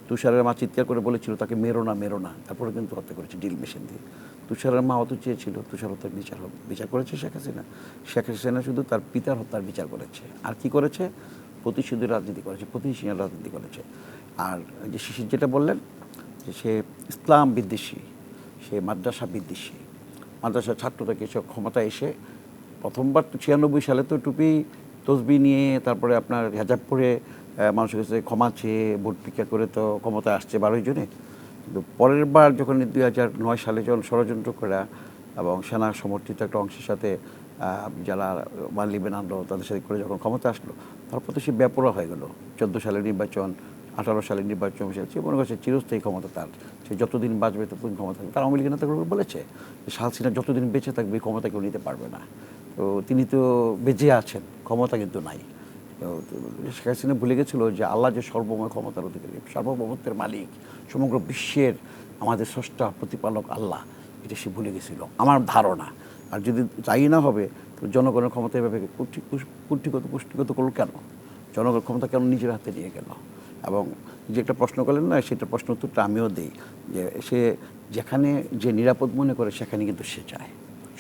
তুষারের মা চিৎকার করে বলেছিল তাকে মেরো না, তারপরে কিন্তু হত্যা করেছে ড্রিল মেশিন দিয়ে। তুষারের মা অত চেয়েছিল তুষার হত্যার বিচার হোক, বিচার করেছে শেখ হাসিনা। শেখ হাসিনা শুধু তার পিতার হত্যার বিচার করেছে। আর কি করেছে? প্রতিশোধের রাজনীতি করেছে, প্রতিহিংসার রাজনীতি করেছে। আর যে শিশির যেটা বললেন যে সে ইসলাম বিদ্বেষী, সে মাদ্রাসা বিদ্বেষী, মাদ্রাসার ছাত্র থেকে সে ক্ষমতায় এসে প্রথমবার তো 96 সালে তো টুপি তসবি নিয়ে, তারপরে আপনার হেজাব পরে মানুষের কাছে ক্ষমা চেয়ে ভোট ভিক্ষা করে তো ক্ষমতায় আসছে 12 জনে। কিন্তু পরের বার যখন 2009 সালে যখন ষড়যন্ত্র করা এবং সেনা সমর্থিত একটা অংশের সাথে যারা মানলিবেন আনলো তাদের সাথে করে যখন ক্ষমতা আসলো, তারপর তো সে বেপরোয়া হয়ে গেল। 14 সালের নির্বাচন, 18 সালের নির্বাচন, সে মনে করছে চিরস্থায়ী ক্ষমতা তার, সে যতদিন বাঁচবে ততদিন ক্ষমতা থাকবে। তার আওয়ামী লীগ নেতাগুলো বলেছে যে শেখ হাসিনা যতদিন বেঁচে থাকবে ক্ষমতা কেউ নিতে পারবে না। তো তিনি তো বেঁচে আছেন, ক্ষমতা কিন্তু নাই। তো শেখ হাসিনা ভুলে গেছিল যে আল্লাহ যে সর্বময় ক্ষমতার অধিকারী, সার্বভৌমত্বের মালিক, সমগ্র বিশ্বের আমাদের স্রষ্টা প্রতিপালক আল্লাহ, এটা সে ভুলে গেছিল আমার ধারণা। আর যদি তাই না হবে তো জনগণের ক্ষমতা এভাবে পুষ্টিগত করলো কেন? জনগণের ক্ষমতা কেন নিজের হাতে নিয়ে গেল? এবং যে একটা প্রশ্ন করলেন না, সেটা প্রশ্ন উত্তরটা আমিও দিই যে সে যেখানে যে নিরাপদ মনে করে সেখানে কিন্তু সে চায়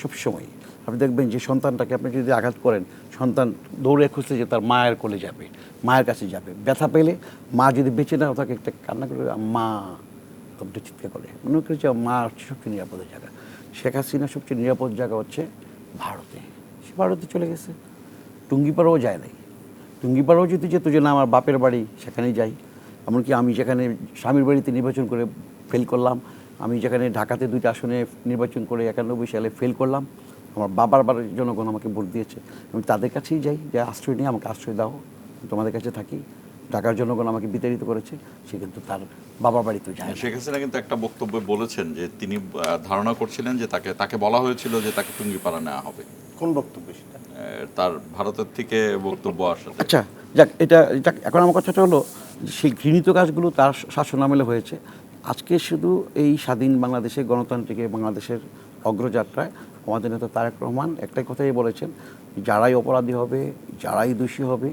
সবসময়। আপনি দেখবেন যে সন্তানটাকে আপনি যদি আঘাত করেন, সন্তান দৌড়ে খুঁজতে যে তার মায়ের কোলে যাবে, মায়ের কাছে যাবে। ব্যথা পেলে মা যদি বেঁচে না তাকে একটা কান্না করে মা তবটা চিৎকার করে, মনে করে যে মা হচ্ছে সবচেয়ে নিরাপদের জায়গা। শেখ হাসিনা সবচেয়ে নিরাপদ জায়গা হচ্ছে ভারতে। সে ভারতে চলে গেছে, টুঙ্গিপাড়াও যায় নাই। টুঙ্গিপাড়াও যদি যেত যে না আমার বাপের বাড়ি, সেখানেই যাই। এমনকি আমি যেখানে স্বামীর বাড়িতে নির্বাচন করে ফেল করলাম, আমি যেখানে ঢাকাতে 2টা আসনে নির্বাচন করে 91 সালে ফেল করলাম, আমার বাবার বাড়ির জনগণ আমাকে ভোট দিয়েছে, আমি তাদের কাছেই যাই যে আশ্রয় নিয়ে আমাকে আশ্রয় দাও, তোমাদের কাছে থাকি। ঢাকার জনগণ আমাকে বিতাড়িত করেছে, সে কিন্তু তার বাবার বাড়িতে যায় না। শেখ হাসিনা কিন্তু একটা বক্তব্যে বলেছেন যে তিনি ধারণা করছিলেন যে তাকে বলা হয়েছিল যে তাকে টুঙ্গিপাড়া নেওয়া হবে। কোন বক্তব্য সেটা? তার ভারতের থেকে বক্তব্য আসলে। আচ্ছা যাক, এটা এখন আমার কথাটা হলো সেই ঘৃণিত কাজগুলো তার শাসনামলে হয়েছে। আজকে শুধু এই স্বাধীন বাংলাদেশে গণতান্ত্রিক বাংলাদেশের অগ্রযাত্রায় আমাদের নেতা তারেক রহমান একটাই কথাই বলেছেন, যারাই অপরাধী হবে, যারাই দোষী হবে,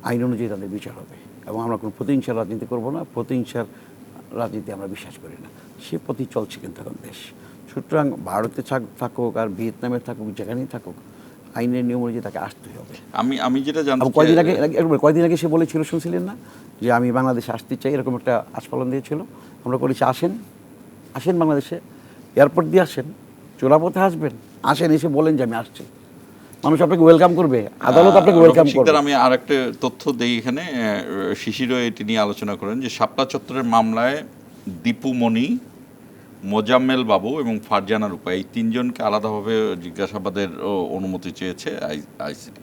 আইন অনুযায়ী তাদের বিচার হবে। এবং আমরা কোনো প্রতিহিংসার রাজনীতি করব না, প্রতিহিংসার রাজনীতি আমরা বিশ্বাস করি না। সে পথই চলছে কিন্তু এখন দেশ। সুতরাং ভারতে থাকুক আর ভিয়েতনামে থাকুক, যেখানেই থাকুক, আইনের নিয়ম অনুযায়ী তাকে আসতেই হবে। আমি যেটা জানতে কয়দিন আগে সে বলেছিল, শুনছিলেন না, যে আমি বাংলাদেশে আসতে চাই, এরকম একটা আস্ফালন দিয়েছিল। আমরা বলেছি আসেন বাংলাদেশে, এয়ারপোর্ট দিয়ে আসেন, চোরাপথে আসবেন, আসেন, এসে বলেন যে আমি আসছি, মানুষ আপনাকে ওয়েলকাম করবে, আদালত আপনাকে ওয়েলকাম করবে। আমি আর একটা তথ্য দেই এখানে, শিশিরও এটি নিয়ে আলোচনা করেন যে শাপলা চত্বরের মামলায় দীপু মণি, মোজাম্মেল বাবু এবং ফারজানা রূপা এই তিনজনকে আলাদাভাবে জিজ্ঞাসাবাদের অনুমতি চেয়েছে আইসিটি,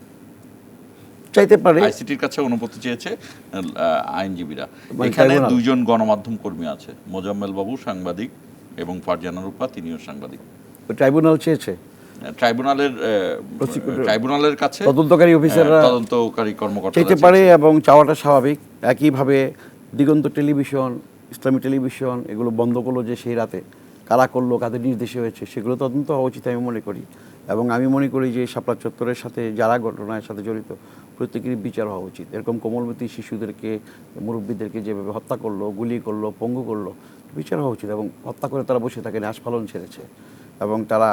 চাইতে পারে, আইসিটির কাছে অনুমতি চেয়েছে আইনজীবীরা। মানে এখানে ট্রাইব্যুনাল। 2 জন গণমাধ্যম কর্মী আছে, মোজাম্মেল বাবু সাংবাদিক এবং ফারজানা রূপা তিনিও সাংবাদিক। ট্রাইব্যুনাল চেয়েছে, ট্রাইব্যুনালের কাছে তদন্তকারী অফিসাররা, তদন্তকারী কর্মকর্তা চাইতে পারে, এবং চাওয়াটা স্বাভাবিক। একইভাবে দিগন্ত টেলিভিশন, ইসলামী টেলিভিশন এগুলো বন্ধ করলো যে সেই রাতে, কারা করলো, কাদের নির্দেশে হয়েছে, সেগুলো তদন্ত হওয়া উচিত আমি মনে করি। এবং আমি মনে করি যে শাপলা চত্বরের সাথে যারা ঘটনার সাথে জড়িত প্রত্যেকেরই বিচার হওয়া উচিত। এরকম কোমলমতি শিশুদেরকে, মুরব্বীদেরকে যেভাবে হত্যা করলো, গুলি করলো, পঙ্গু করলো, বিচার হওয়া উচিত। এবং হত্যা করে তারা বসে থাকে, আস্ফালন ছেড়েছে, এবং তারা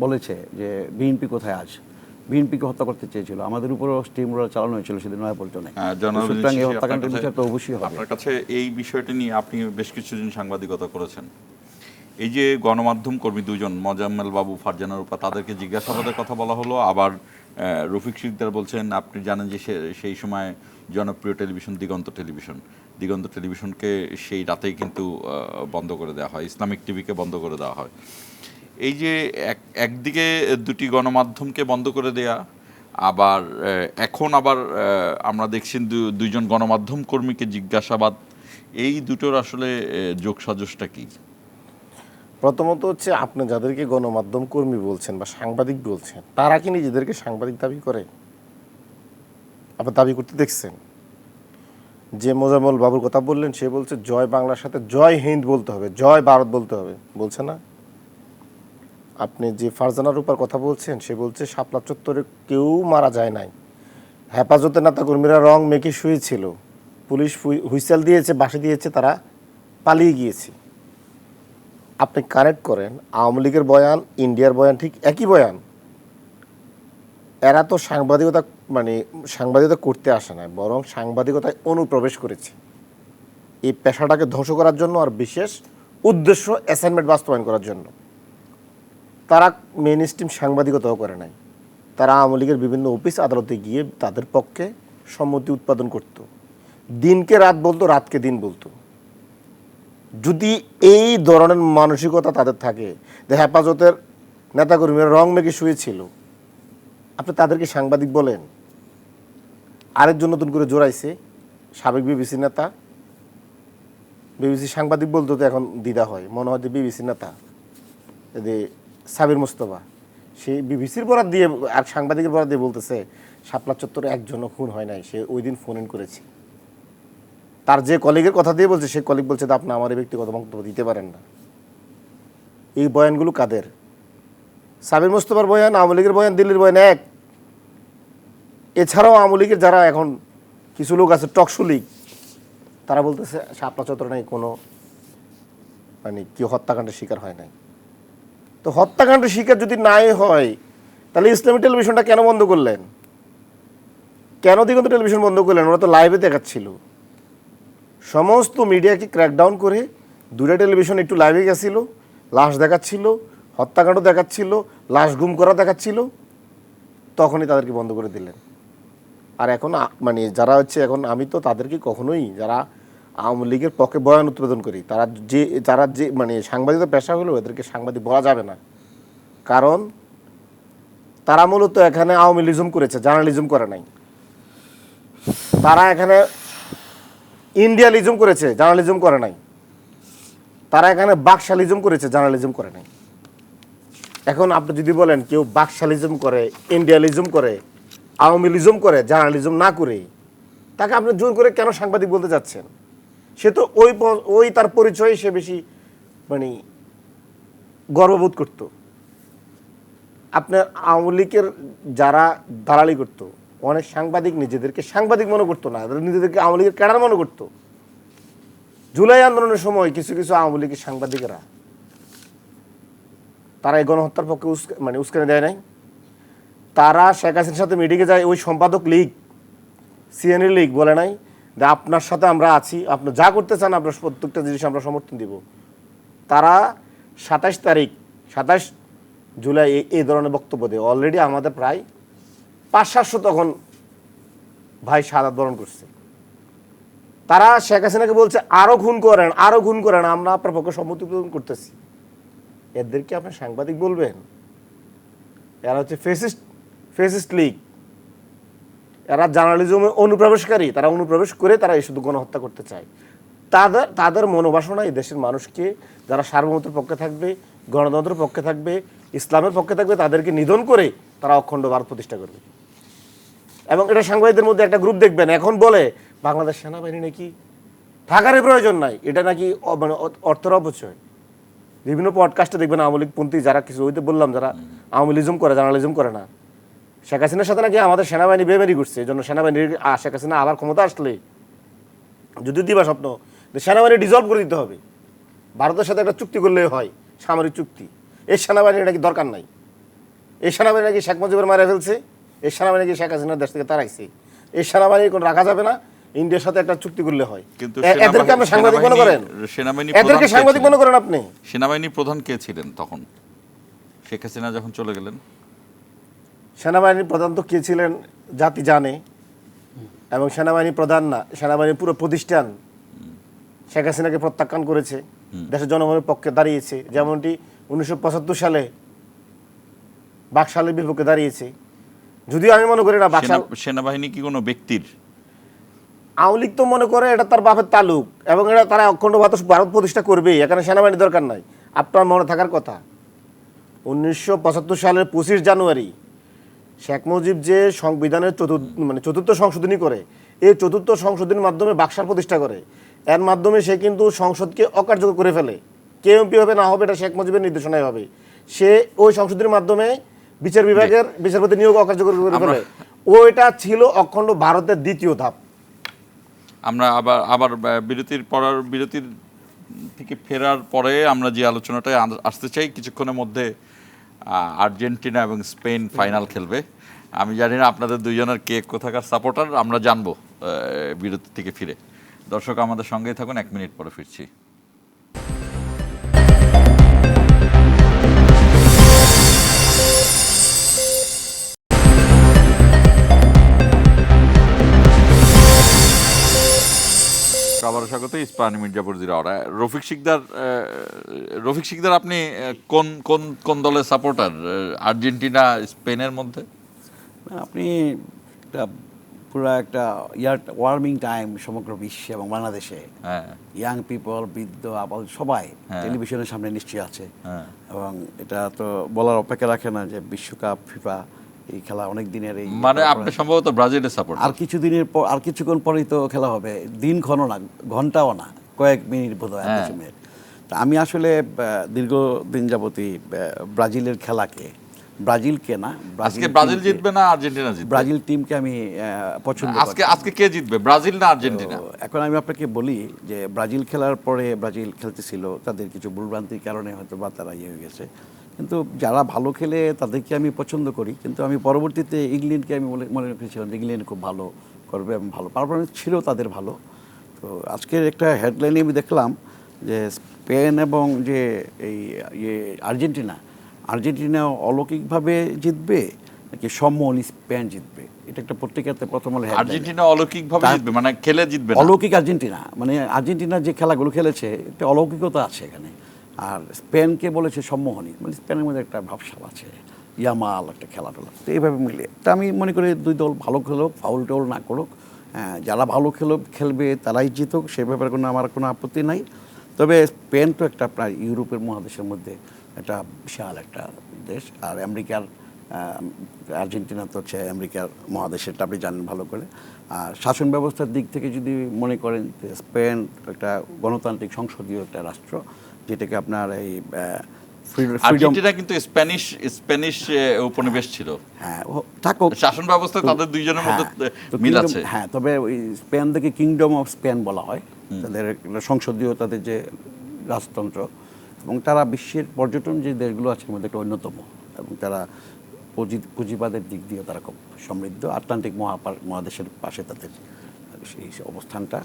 বলেছে যে বিএনপি কোথায় আজ, বিএনপিকে হত্যা করতে চেয়েছিল, আমাদের উপরও স্টিম রোলার চালানো হয়েছিল সেদিন নয়াপল্টনে। সুতরাং এই হত্যাকাণ্ডের বিচার তো অবশ্যই হবে। আপনার কাছে এই বিষয়টি নিয়ে আপনি বেশ কিছুদিন সাংবাদিকতা করেছেন, এই যে গণমাধ্যম কর্মী 2 জন মোজাম্মেল বাবু, ফারজানা রূপা, তাদেরকে জিজ্ঞাসাবাদের কথা বলা হলো, আবার রফিক শিকদার বলছেন আপনি জানেন যে সেই সময় জনপ্রিয় টেলিভিশন দিগন্ত টেলিভিশনকে সেই রাতেই কিন্তু বন্ধ করে দেওয়া হয়, ইসলামিক টিভিকে বন্ধ করে দেওয়া হয়। এই যে একদিকে 2টি গণমাধ্যমকে বন্ধ করে দেয়া, আবার এখন আবার আমরা দেখছি 2 জন গণমাধ্যম কর্মীকে জিজ্ঞাসাবাদ, এই দুটোর আসলে যোগসাজশটা কি? প্রথমত হচ্ছে, আপনি যাদেরকে গণমাধ্যম কর্মী বলছেন বা সাংবাদিক বলছেন, তারা কি নিজেদেরকে সাংবাদিক দাবি করে? আপনি দাবি করতে দেখছেন? যে মোজাম্মেল বাবুর কথা বললেন, সে বলছে জয় বাংলার সাথে জয় হিন্দ বলতে হবে, জয় ভারত বলতে হবে, বলছে না? আপনি যে ফারজানা রূপার কথা বলছেন, সে বলছে শাপলা চত্বরে কেউ মারা যায় নাই, হেফাজতের নেতা কর্মীরা রং মেখে শুয়েছিল, পুলিশ হুইসেল দিয়েছে, বাঁশি দিয়েছে, তারা পালিয়ে গিয়েছে। আপনি কানেক্ট করেন, আওয়ামী লীগের বয়ান, ইন্ডিয়ার বয়ান ঠিক একই বয়ান। এরা তো সাংবাদিকতা করতে আসে না, বরং সাংবাদিকতায় অনুপ্রবেশ করেছে এই পেশাটাকে ধ্বংস করার জন্য, আর বিশেষ উদ্দেশ্য অ্যাসাইনমেন্ট বাস্তবায়ন করার জন্য। তারা মেইন স্ট্রিম সাংবাদিকতাও করে নাই, তারা আওয়ামী লীগের বিভিন্ন অফিস আদালতে গিয়ে তাদের পক্ষে সম্মতি উৎপাদন করত, দিনকে রাত বলতো, রাতকে দিন বলতো। যদি এই ধরনের মানসিকতা তাদের থাকে, যে হেফাজতের নেতাকর্মীরা রং মেখে শুয়েছিল, আপনি তাদেরকে সাংবাদিক বলেন? আরেকজন নতুন করে জোড়াইছে, সাবেক বিবিসি নেতা, বিবিসি সাংবাদিক বলতে তো এখন দ্বিধা হয়, মনে হয় যে বিবিসি নেতা যে সাবির মোস্তফা, সেই বিবিসির বরাত দিয়ে আর সাংবাদিকের বরাত দিয়ে বলতেছে শাপলা চত্বরে একজনও খুন হয় নাই, সে ওই দিন ফোন ইন করেছে। তার যে কলিগের কথা দিয়ে বলছে, সেই কলিগ বলছে আপনি আমার এই ব্যক্তিগত বক্তব্য দিতে পারেন না। এই বয়ানগুলো কাদের? সাবির মোস্তফার বয়ান, আওয়ামী লীগের বয়ান, দিল্লির বয়ান এক। এছাড়াও আওয়ামী লীগের যারা এখন কিছু লোক আছে, টকশো লীগ, তারা বলতেছে শাপলা চত্বরে নাই কোনো কেউ হত্যাকাণ্ডের শিকার হয় নাই। তো হত্যাকাণ্ডের শিকার যদি নাই হয়, তাহলে ইসলামী টেলিভিশনটা কেন বন্ধ করলেন? কেন দিগন্ত টেলিভিশন বন্ধ করলেন? ওরা তো লাইভে দেখাচ্ছিল। সমস্ত মিডিয়াকে ক্র্যাকডাউন করে 2টা টেলিভিশন একটু লাইভে গেছিল, লাশ দেখাচ্ছিল, হত্যাকাণ্ড দেখাচ্ছিল, লাশ গুম করা দেখাচ্ছিল, তখনই তাদেরকে বন্ধ করে দিলেন। আর এখন যারা হচ্ছে, এখন আমি তো তাদেরকে কখনোই, যারা আওয়ামী লীগের পক্ষে বয়ান উৎপাদন করি, যারা যে সাংবাদিকতা পেশা হলো, এদেরকে সাংবাদিক বলা যাবে না। কারণ তারা মূলত এখানে আওয়ামী লিজম করেছে, জার্নালিজম করে নাই। তারা এখানে ইন্ডিয়ালিজম করেছে, জার্নালিজম করে নাই। তারা এখানে বাকশালিজম করেছে, জার্নালিজম করে নাই। এখন আপনি যদি বলেন কেউ বাকশালিজম করে, ইন্ডিয়ালিজম করে, আওয়ামী লিজম করে, জার্নালিজম না করে, তাকে আপনি জোর করে কেন সাংবাদিক বলতে যাচ্ছেন? সে তো ওই তার পরিচয়ে সে বেশি মানে গর্ববোধ করত। আপনার আওয়ামী লীগের যারা দালালি করত, অনেক সাংবাদিক নিজেদেরকে সাংবাদিক মনে করতো না, নিজেদেরকে আওয়ামী লীগের ক্যাডার মনে করতো। জুলাই আন্দোলনের সময় কিছু কিছু আওয়ামী লীগের সাংবাদিকেরা তারা এই গণহত্যার পক্ষে উস্কানি দেয় নাই। তারা শেখ হাসিনার সাথে মিটিংয়ে যায়, ওই সম্পাদক লীগ সিএনএ লীগ বলে নাই যে আপনার সাথে আমরা আছি, আপনি যা করতে চান আপনার প্রত্যেকটা জিনিস আমরা সমর্থন দিব। তারা 27 জুলাই এই ধরনের বক্তব্য দেয়। অলরেডি আমাদের প্রায় 500-700 তখন ভাই শাহাদাত বরণ করছে। তারা শেখ হাসিনাকে বলছে আরো খুন করেন, আরো খুন করেন, আমরা আপনার পক্ষে সম্মতি প্রদান করতেছি। এদেরকে আপনি সাংবাদিক বলবেন? এরা হচ্ছে ফেসিস্ট লীগ, এরা জার্নালিজমে অনুপ্রবেশকারী। তারা অনুপ্রবেশ করে তারা এই শুধু গণহত্যা করতে চায়। তাদের মনোবাসনা এই দেশের মানুষকে, যারা সার্বভৌমত্বের পক্ষে থাকবে, গণতন্ত্রের পক্ষে থাকবে, ইসলামের পক্ষে থাকবে, তাদেরকে নিধন করে তারা অখণ্ড ভারত প্রতিষ্ঠা করবে। এবং এটা সাংবাদিকদের মধ্যে একটা গ্রুপ দেখবেন এখন বলে বাংলাদেশ সেনাবাহিনী নাকি থাকারই প্রয়োজন নাই, এটা নাকি মানে অর্থের অপচয়। বিভিন্ন পডকাস্টে দেখবেন আওয়ামী লীগপন্থী যারা কিছু হইতে বললাম, যারা আওয়ামী লীগম করে, জার্নালিজম করে না, শেখ হাসিনার সাথে নাকি আমাদের সেনাবাহিনী বেমারি করছে, এই জন্য সেনাবাহিনীর শেখ হাসিনা আবার ক্ষমতা আসলে যদি দিবা স্বপ্ন সেনাবাহিনী ডিজলভ করে দিতে হবে, ভারতের সাথে একটা চুক্তি করলে হয়, সামরিক চুক্তি। এই সেনাবাহিনী নাকি দরকার নাই, এই সেনাবাহিনী নাকি শেখ মুজিবের মারা ফেলছে, এই সেনাবাহিনী নাকি শেখ হাসিনার দেশ থেকে তাড়াইছে, এই সেনাবাহিনী কোনো রাখা যাবে না, ইন্ডিয়ার সাথে একটা চুক্তি করলে হয়। কিন্তু এদেরকে আপনি সাংবাদিক মনে করেন? এদেরকে সাংবাদিক মনে করেন আপনি? সেনাবাহিনী প্রধান কে ছিলেন তখন, শেখ হাসিনা যখন চলে গেলেন? সেনাবাহিনীর প্রধান তো কে ছিলেন জাতি জানে, এবং সেনাবাহিনী প্রধান না, সেনাবাহিনীর পুরো প্রতিষ্ঠান শেখ হাসিনাকে প্রত্যাখ্যান করেছে, দেশের জনগণের পক্ষে দাঁড়িয়েছে। যেমনটি 1975 সালে বাকশালের বিপক্ষে দাঁড়িয়েছে। যদিও আমি মনে করি না সেনাবাহিনী কি কোনো ব্যক্তির, আওয়ামী লীগ তো মনে করে এটা তার বাপের তালুক, এবং এটা তারা অখণ্ড ভারত প্রতিষ্ঠা করবে, এখানে সেনাবাহিনী দরকার নাই। আপনার মনে থাকার কথা 1975 সালের 25 জানুয়ারি শেখ মুজিব যে সংবিধানের চতুর্থ সংশোধনী করে, এই চতুর্থ সংশোধনীর মাধ্যমে বাকশাল প্রতিষ্ঠা করে, এর মাধ্যমে সে কিন্তু সংসদকে অকার্যকর করে ফেলে। কে এমপি হবে না হবে এটা শেখ মুজিবের নির্দেশনায় হবে। সে ওই সংশোধনীর মাধ্যমে বিচার বিভাগের বিচারপতি নিয়োগ অকার্যকর করে ফেলে। ওইটা ছিল অখণ্ড ভারতের দ্বিতীয় ধাপ। আমরা আবার বিরতির থেকে ফেরার পরে আমরা যে আলোচনাটায় আসতে চাই, কিছুক্ষণের মধ্যে আর্জেন্টিনা এবং স্পেন ফাইনাল খেলবে। আমি জানি না আপনাদের দুইজনের কে কোথাকার সাপোর্টার, আমরা জানবো বিরতি থেকে ফিরে। দর্শক আমাদের সঙ্গেই থাকুন, 1 মিনিট পরে ফিরছি। আবার স্বাগত ইস্পাহানি মির্জাপুর জিরাওয়ারা। রফিক শিকদার আপনি কোন দলের সাপোর্টার আর্জেন্টিনা স্পেনের মধ্যে? আপনি পুরো একটা ওয়ার্মিং টাইম সমগ্র বিশ্বে এবং বাংলাদেশে। ইয়াং পিপল, বৃদ্ধ, আবাল সবাই টেলিভিশনের সামনে নিশ্চয়ই আছে, এবং এটা তো বলার অপেক্ষা রাখে না যে বিশ্বকাপ, ফিফা, এই খেলা অনেক দিনের। এই মানে আপনি সম্ভবত ব্রাজিলের সাপোর্ট। আর কিছুক্ষণ পরেই তো খেলা হবে, দিন ক্ষণ না, ঘন্টাও না, কয়েক মিনিট বোধ হয়, 20 মিনিট। তা আমি আসলে দীর্ঘদিন যাবতই ব্রাজিলের খেলাকে, ব্রাজিলকে না, আজকে ব্রাজিল জিতবে না আর্জেন্টিনা জিতবে? ব্রাজিল টিমকে আমি পছন্দ করি। আজকে কে জিতবে, ব্রাজিল না আর্জেন্টিনা? এখন আমি আপনাকে বলি যে ব্রাজিল খেলার পরে, ব্রাজিল খেলতেছিল, তাদের কিছু ভুলভ্রান্তির কারণে হয়তো বা তারা হয়ে গেছে, কিন্তু যারা ভালো খেলে তাদেরকে আমি পছন্দ করি। কিন্তু আমি পরবর্তীতে ইংল্যান্ডকে আমি মনে রেখেছিলাম যে ইংল্যান্ড খুব ভালো করবে এবং ভালো পারফরমেন্স ছিল তাদের ভালো। তো আজকের একটা হেডলাইনে আমি দেখলাম যে স্পেন এবং যে এই আর্জেন্টিনা অলৌকিকভাবে জিতবে নাকি সম্মোহনী স্পেন জিতবে, এটা একটা পত্রিকাতে প্রথম হলো। আর্জেন্টিনা অলৌকিকভাবে জিতবে মানে খেলে জিতবে না? অলৌকিক আর্জেন্টিনা মানে আর্জেন্টিনা যে খেলাগুলো খেলেছে একটা অলৌকিকতা আছে এখানে। আর স্পেনকে বলেছে সম্মোহনী, মানে স্পেনের মধ্যে একটা ভাবসাব আছে, ইয়ামাল একটা খেলাধুলা, তো এইভাবে মিলিয়ে। তা আমি মনে করি দুই দল ভালো খেলুক, ফাউল টাউল না করুক, যারা ভালো খেলবে তারাই জিতুক, সে ব্যাপারে আমার কোনো আপত্তি নাই। তবে স্পেন তো একটা প্রায় ইউরোপের মহাদেশের মধ্যে একটা বিশাল একটা দেশ, আর আমেরিকার আর্জেন্টিনা তো হচ্ছে আমেরিকার মহাদেশেরটা আপনি জানেন ভালো করে। আর শাসন ব্যবস্থার দিক থেকে যদি মনে করেন যে স্পেন একটা গণতান্ত্রিক সংসদীয় একটা রাষ্ট্র, যেটাকে আপনার এই ফ্রিডম, আর্জেন্টিনা কিন্তু স্প্যানিশ উপনিবেশ ছিল। হ্যাঁ থাকুক, শাসন ব্যবস্থা তাদের দুইজনের মধ্যে মিল আছে। হ্যাঁ, তবে ওই স্পেন থেকে কিংডম অফ স্পেন বলা হয় তাদের একটা সংসদীয়, তাদের যে রাজতন্ত্র, এবং তারা বিশ্বের পর্যটন যে দেশগুলো আছে এর মধ্যে একটা অন্যতম, এবং তারা পুঁজিবাদের দিক দিয়ে তারা খুব সমৃদ্ধ। আটলান্টিক মহাদেশের পাশে তাদের সেই অবস্থানটা।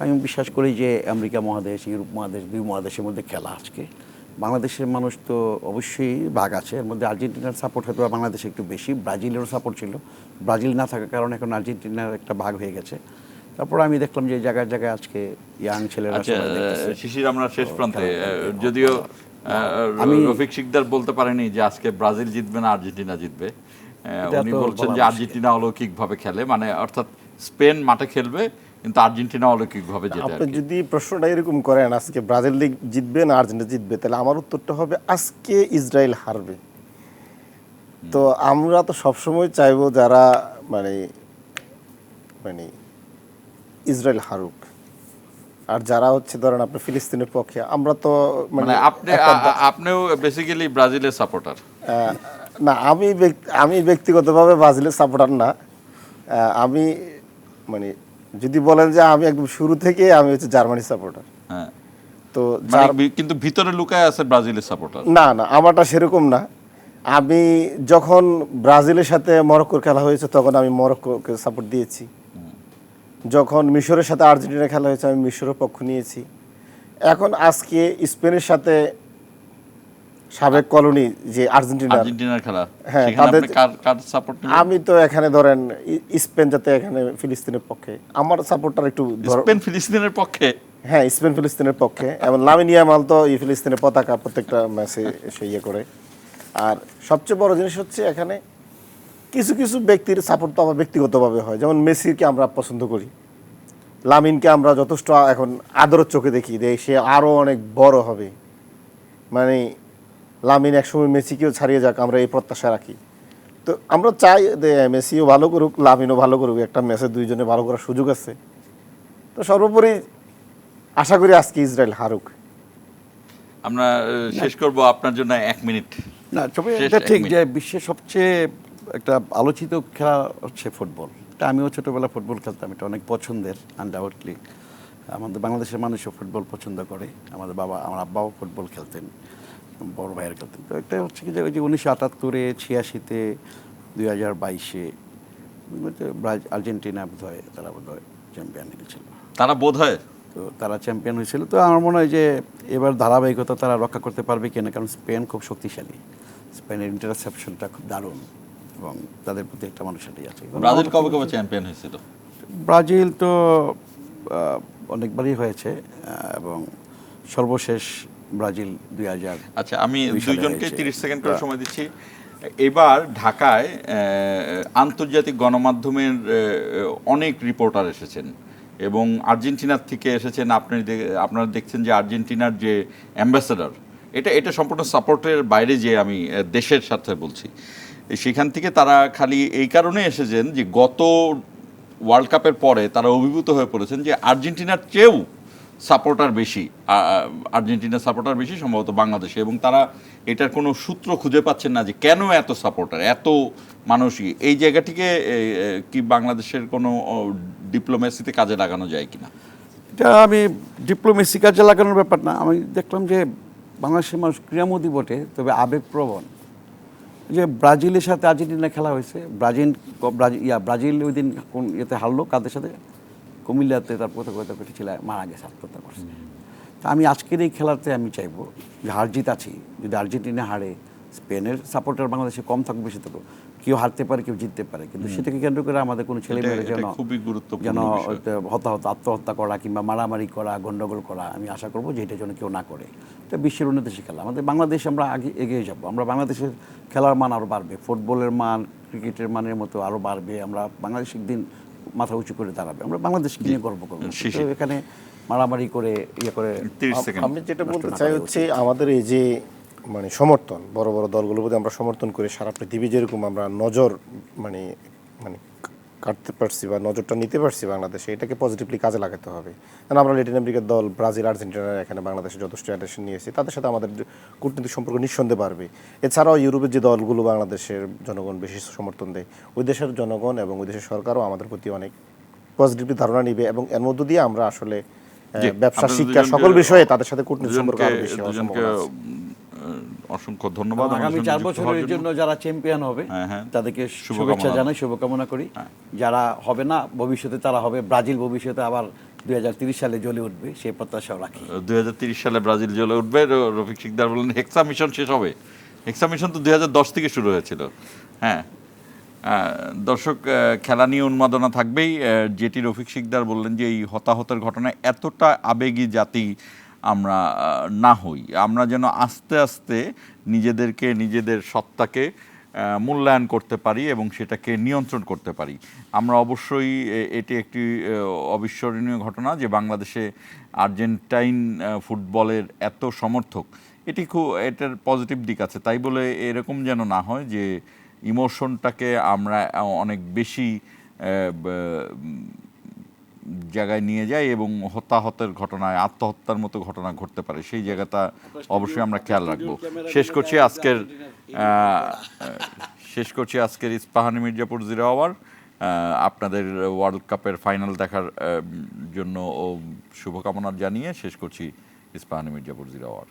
আমি বিশ্বাস করি যে আমেরিকা মহাদেশ, ইউরোপ মহাদেশ, দুই মহাদেশের মধ্যে খেলা আজকে। বাংলাদেশের মানুষ তো অবশ্যই ভাগ আছে, এর মধ্যে আর্জেন্টিনার সাপোর্ট হয়তো বাংলাদেশে একটু বেশি, ব্রাজিলেরও সাপোর্ট ছিল, ব্রাজিল না থাকার কারণে এখন আর্জেন্টিনার একটা ভাগ হয়ে গেছে। তারপর আমি দেখলাম যে জায়গায় জায়গায় আজকে ইয়াং ছেলেরা সবাই দেখতেছে। শিশির, আমরা শেষ প্রান্তে, যদিও রফিক শিকদার বলতে পারেনি যে আজকে ব্রাজিল জিতবে না আর্জেন্টিনা জিতবে, উনি বলছেন যে আর্জেন্টিনা অলৌকিকভাবে খেলে, মানে অর্থাৎ স্পেন মাঠে খেলবে কিন্তু আর্জেন্টিনা অলৌকিকভাবে জেতে। আপনি যদি প্রশ্নটা এরকম করেন আজকে ব্রাজিল জিতবে না আর্জেন্টিনা জিতবে, তাহলে আমার উত্তরটা হবে আজকে ইসরায়েল হারবে। তো আমরা তো সবসময় চাইবো যারা মানে মানে ইসরায়েল হারুক, আর যারা হচ্ছে ধরেন আপনি ফিলিস্তিনের পক্ষে, আমরা তো মানে আপনিও বেসিক্যালি ব্রাজিলের সাপোর্টার? না, আমি ব্যক্তিগতভাবে ব্রাজিলের সাপোর্টার না। আমি মানে যদি বলেন যে আমি একদম শুরু থেকে আমি হচ্ছে জার্মানি সাপোর্টার। হ্যাঁ, তো কিন্তু ভিতরে লুকায় আছে ব্রাজিলের সাপোর্টার? না না, আমারটা সেরকম না। আমি যখন ব্রাজিলের সাথে মরক্কোর খেলা হয়েছে তখন আমি মরক্কোকে সাপোর্ট দিয়েছি। যখন মিশরের সাথে আর্জেন্টিনা খেলা হয়েছে আমি মিশরের পক্ষ নিয়েছি। এখন আজকে স্পেনের সাথে সাবেক কলোনি যে আর্জেন্টিনার খেলা, হ্যাঁ, কার সাপোর্ট? আমি তো এখানে ধরেন স্পেন যাতে এখানে ফিলিস্তিনের পক্ষে, আমার সাপোর্টটা একটু স্পেন ফিলিস্তিনের পক্ষে। হ্যাঁ, স্পেন ফিলিস্তিনের পক্ষে, এবং লামিন ইয়ামাল তো এই ফিলিস্তিনের পতাকা প্রত্যেকটা ম্যাচে সে ইয়ে করে। আর সবচেয়ে বড় জিনিস হচ্ছে এখানে কিছু কিছু ব্যক্তির সাপোর্ট তো আমার ব্যক্তিগতভাবে হয়, যেমন মেসিকে আমরা পছন্দ করি, লামিনকে আমরা যথেষ্ট এখন আদরের চোখে দেখি যে সে আরও অনেক বড় হবে, মানে লামিন একসময় মেসিকেও ছাড়িয়ে যাক, আমরা এই প্রত্যাশা রাখি। তো আমরা চাই যে মেসিও ভালো করুক, লামিনও ভালো করুক, একটা ম্যাচে দুইজনে ভালো করার সুযোগ আছে। তো সর্বোপরি আশা করি আজকে ইসরায়েল হারুক। আমরা শেষ করব আপনার জন্য 1 মিনিট। না, তবে এটা ঠিক যে বিশ্বের সবচেয়ে একটা আলোচিত খেলা হচ্ছে ফুটবল। এটা আমিও ছোটোবেলা ফুটবল খেলতাম, এটা অনেক পছন্দের আনডাউটলি। আমাদের বাংলাদেশের মানুষও ফুটবল পছন্দ করে, আমার আব্বাও ফুটবল খেলতেন, বড় ভাইয়ের খেলতেন। তো একটা হচ্ছে কি যে ওই যে 1978-এ, 86-তে, 2022-এ আর্জেন্টিনা বোধহয় তারা চ্যাম্পিয়ন হয়েছিল। তারা বোধহয় তো তারা চ্যাম্পিয়ন হয়েছিল। তো আমার মনে হয় যে এবার ধারাবাহিকতা তারা রক্ষা করতে পারবে কিনা, কারণ স্পেন খুব শক্তিশালী, স্পেনের ইন্টারসেপশনটা খুব দারুণ, এবং তাদের প্রতি একটা মানুষেরই আছে। ব্রাজিল কবে কবে চ্যাম্পিয়ন হয়েছিল? ব্রাজিল তো অনেকবারই হয়েছে, এবং সর্বশেষ ব্রাজিল 2000। আচ্ছা, আমি দুইজনকে 30 সেকেন্ড করে সময় দিচ্ছি। এবার ঢাকায় আন্তর্জাতিক গণমাধ্যমের অনেক রিপোর্টার এসেছেন, এবং আর্জেন্টিনার থেকে এসেছেন। আপনারা দেখছেন যে আর্জেন্টিনার যে অ্যাম্বাসেডর, এটা সম্পূর্ণ সাপোর্টের বাইরে, যে আমি দেশের সাথে বলছি, সেখান থেকে তারা খালি এই কারণে এসেছেন যে গত ওয়ার্ল্ড কাপের পরে তারা অভিভূত হয়ে পড়েছেন যে আর্জেন্টিনার চেয়েও সাপোর্টার বেশি, আর্জেন্টিনার সাপোর্টার বেশি সম্ভবত বাংলাদেশে, এবং তারা এটার কোনো সূত্র খুঁজে পাচ্ছেন না যে কেন এত সাপোর্টার, এত মানুষই। এই জায়গাটিকে কি বাংলাদেশের কোনো ডিপ্লোমেসিতে কাজে লাগানো যায় কিনা? এটা আমি ডিপ্লোমেসি কাজে লাগানোর ব্যাপার না, আমি দেখলাম যে বাংলাদেশের মানুষ ক্রীড়ামোদী বটে, তবে আবেগপ্রবণ। যে ব্রাজিলের সাথে আর্জেন্টিনা খেলা হয়েছে, ব্রাজিল ওই দিন কোন ইয়েতে হারলো, কাদের সাথে? কুমিল্লাতে, তার প্রতিযোগিতা ছিল, মারা গেছে, আত্মহত্যা করছে। তা আমি আজকের এই খেলাতে আমি চাইবো যে হার জিত আছি, যদি আর্জেন্টিনা হারে, স্পেনের সাপোর্টার বাংলাদেশে কম থাকুক বেশি থাকুক, কেউ হারতে পারে কেউ জিততে পারে, কিন্তু সেটাকে কেন্দ্র করে আমাদের কোনো ছেলে মেয়েরা যেন আত্মহত্যা করা কিংবা মারামারি করা, গন্ডগোল করা, আমি আশা করবো যে এটা যেন কেউ না করে। এটা বিশ্বের অন্য দেশে খেলা, আমাদের বাংলাদেশ আমরা আগে এগিয়ে যাব, আমরা বাংলাদেশের খেলার মান আরও বাড়বে, ফুটবলের মান, ক্রিকেটের মানের মতো আরও বাড়বে, আমরা বাংলাদেশ একদিন মাথা উঁচু করে দাঁড়াবে, আমরা বাংলাদেশকে নিয়ে গর্ব করবো। এখানে মারামারি করে ইয়ে করে। আমি যেটা বলতে চাই হচ্ছে আমাদের এই যে মানে সমর্থন, বড় বড় দলগুলোর প্রতি আমরা সমর্থন করে সারা পৃথিবী যেরকম আমরা নজর মানে মানে কাটতে পারছি বা নজরটা নিতে পারছি বাংলাদেশে, এটাকে পজিটিভলি কাজে লাগাতে হবে। কারণ আমরা ল্যাটিন আমেরিকার দল ব্রাজিল, আর্জেন্টিনা এখানে বাংলাদেশে যথেষ্ট অ্যাটেনশন নিয়েছি, তাদের সাথে আমাদের কূটনৈতিক সম্পর্ক নিঃসন্দেহে বাড়বে। এছাড়াও ইউরোপের যে দলগুলো বাংলাদেশের জনগণ বেশি সমর্থন দেয়, ওই দেশের জনগণ এবং ওই দেশের সরকারও আমাদের প্রতি অনেক পজিটিভলি ধারণা নিবে এবং এর মধ্য দিয়ে আমরা আসলে জি, ব্যবসা, আপনাদের শিক্ষা, সকল দুজনকে- বিষয়ে তাদের সাথে কূটনৈতিক সম্পর্ক আরো বেশি হওয়ার দুজনকে সম্ভাবনা আছে। অসংখ্য ধন্যবাদ আমাদের আগামী সঙ্গে 4 যুক্ত বছরের হওয়ার জন্য যারা চ্যাম্পিয়ন হবে হ্যাঁ, হ্যাঁ। তাদেরকে শুভকামনা। শুভেচ্ছা জানাই, শুভকামনা করি। যারা হবে না ভবিষ্যতে তারা হবে, ব্রাজিল ভবিষ্যতে আবার 2030 সালে জ্বলে উঠবে সেই প্রত্যাশাও রাখি। 2030 সালে ব্রাজিল জ্বলে উঠবে। রফিক শিকদার বললেন হেক্সা মিশন শেষ হবে। হেক্সা মিশন তো 2010 থেকে শুরু হয়েছিল। হ্যাঁ, দর্শক, খেলা নিয়ে উন্মাদনা থাকবেই। যেটি রফিক শিকদার বললেন যে এই হতাহতের ঘটনায় এতটা আবেগী জাতি আমরা না হই, আমরা যেন আস্তে আস্তে নিজেদেরকে, নিজেদের সত্তাকে মূল্যায়ন করতে পারি এবং সেটাকে নিয়ন্ত্রণ করতে পারি। আমরা অবশ্যই এটি একটি অবিস্মরণীয় ঘটনা যে বাংলাদেশে আর্জেন্টাইন ফুটবলের এত সমর্থক, এটার পজিটিভ দিক আছে। তাই বলে এরকম যেন না হয় যে ইমোশনটাকে আমরা অনেক বেশি জায়গায় নিয়ে যায় এবং হতাহতের ঘটনায়, আত্মহত্যার মতো ঘটনা ঘটতে পারে, সেই জায়গাটা অবশ্যই আমরা খেয়াল রাখবো। শেষ করছি আজকের ইস্পাহানি মির্জাপুর 0 আওয়ার। আপনাদের ওয়ার্ল্ড কাপের ফাইনাল দেখার জন্য শুভকামনা জানিয়ে শেষ করছি ইস্পাহানি মির্জাপুর 0 আওয়ার।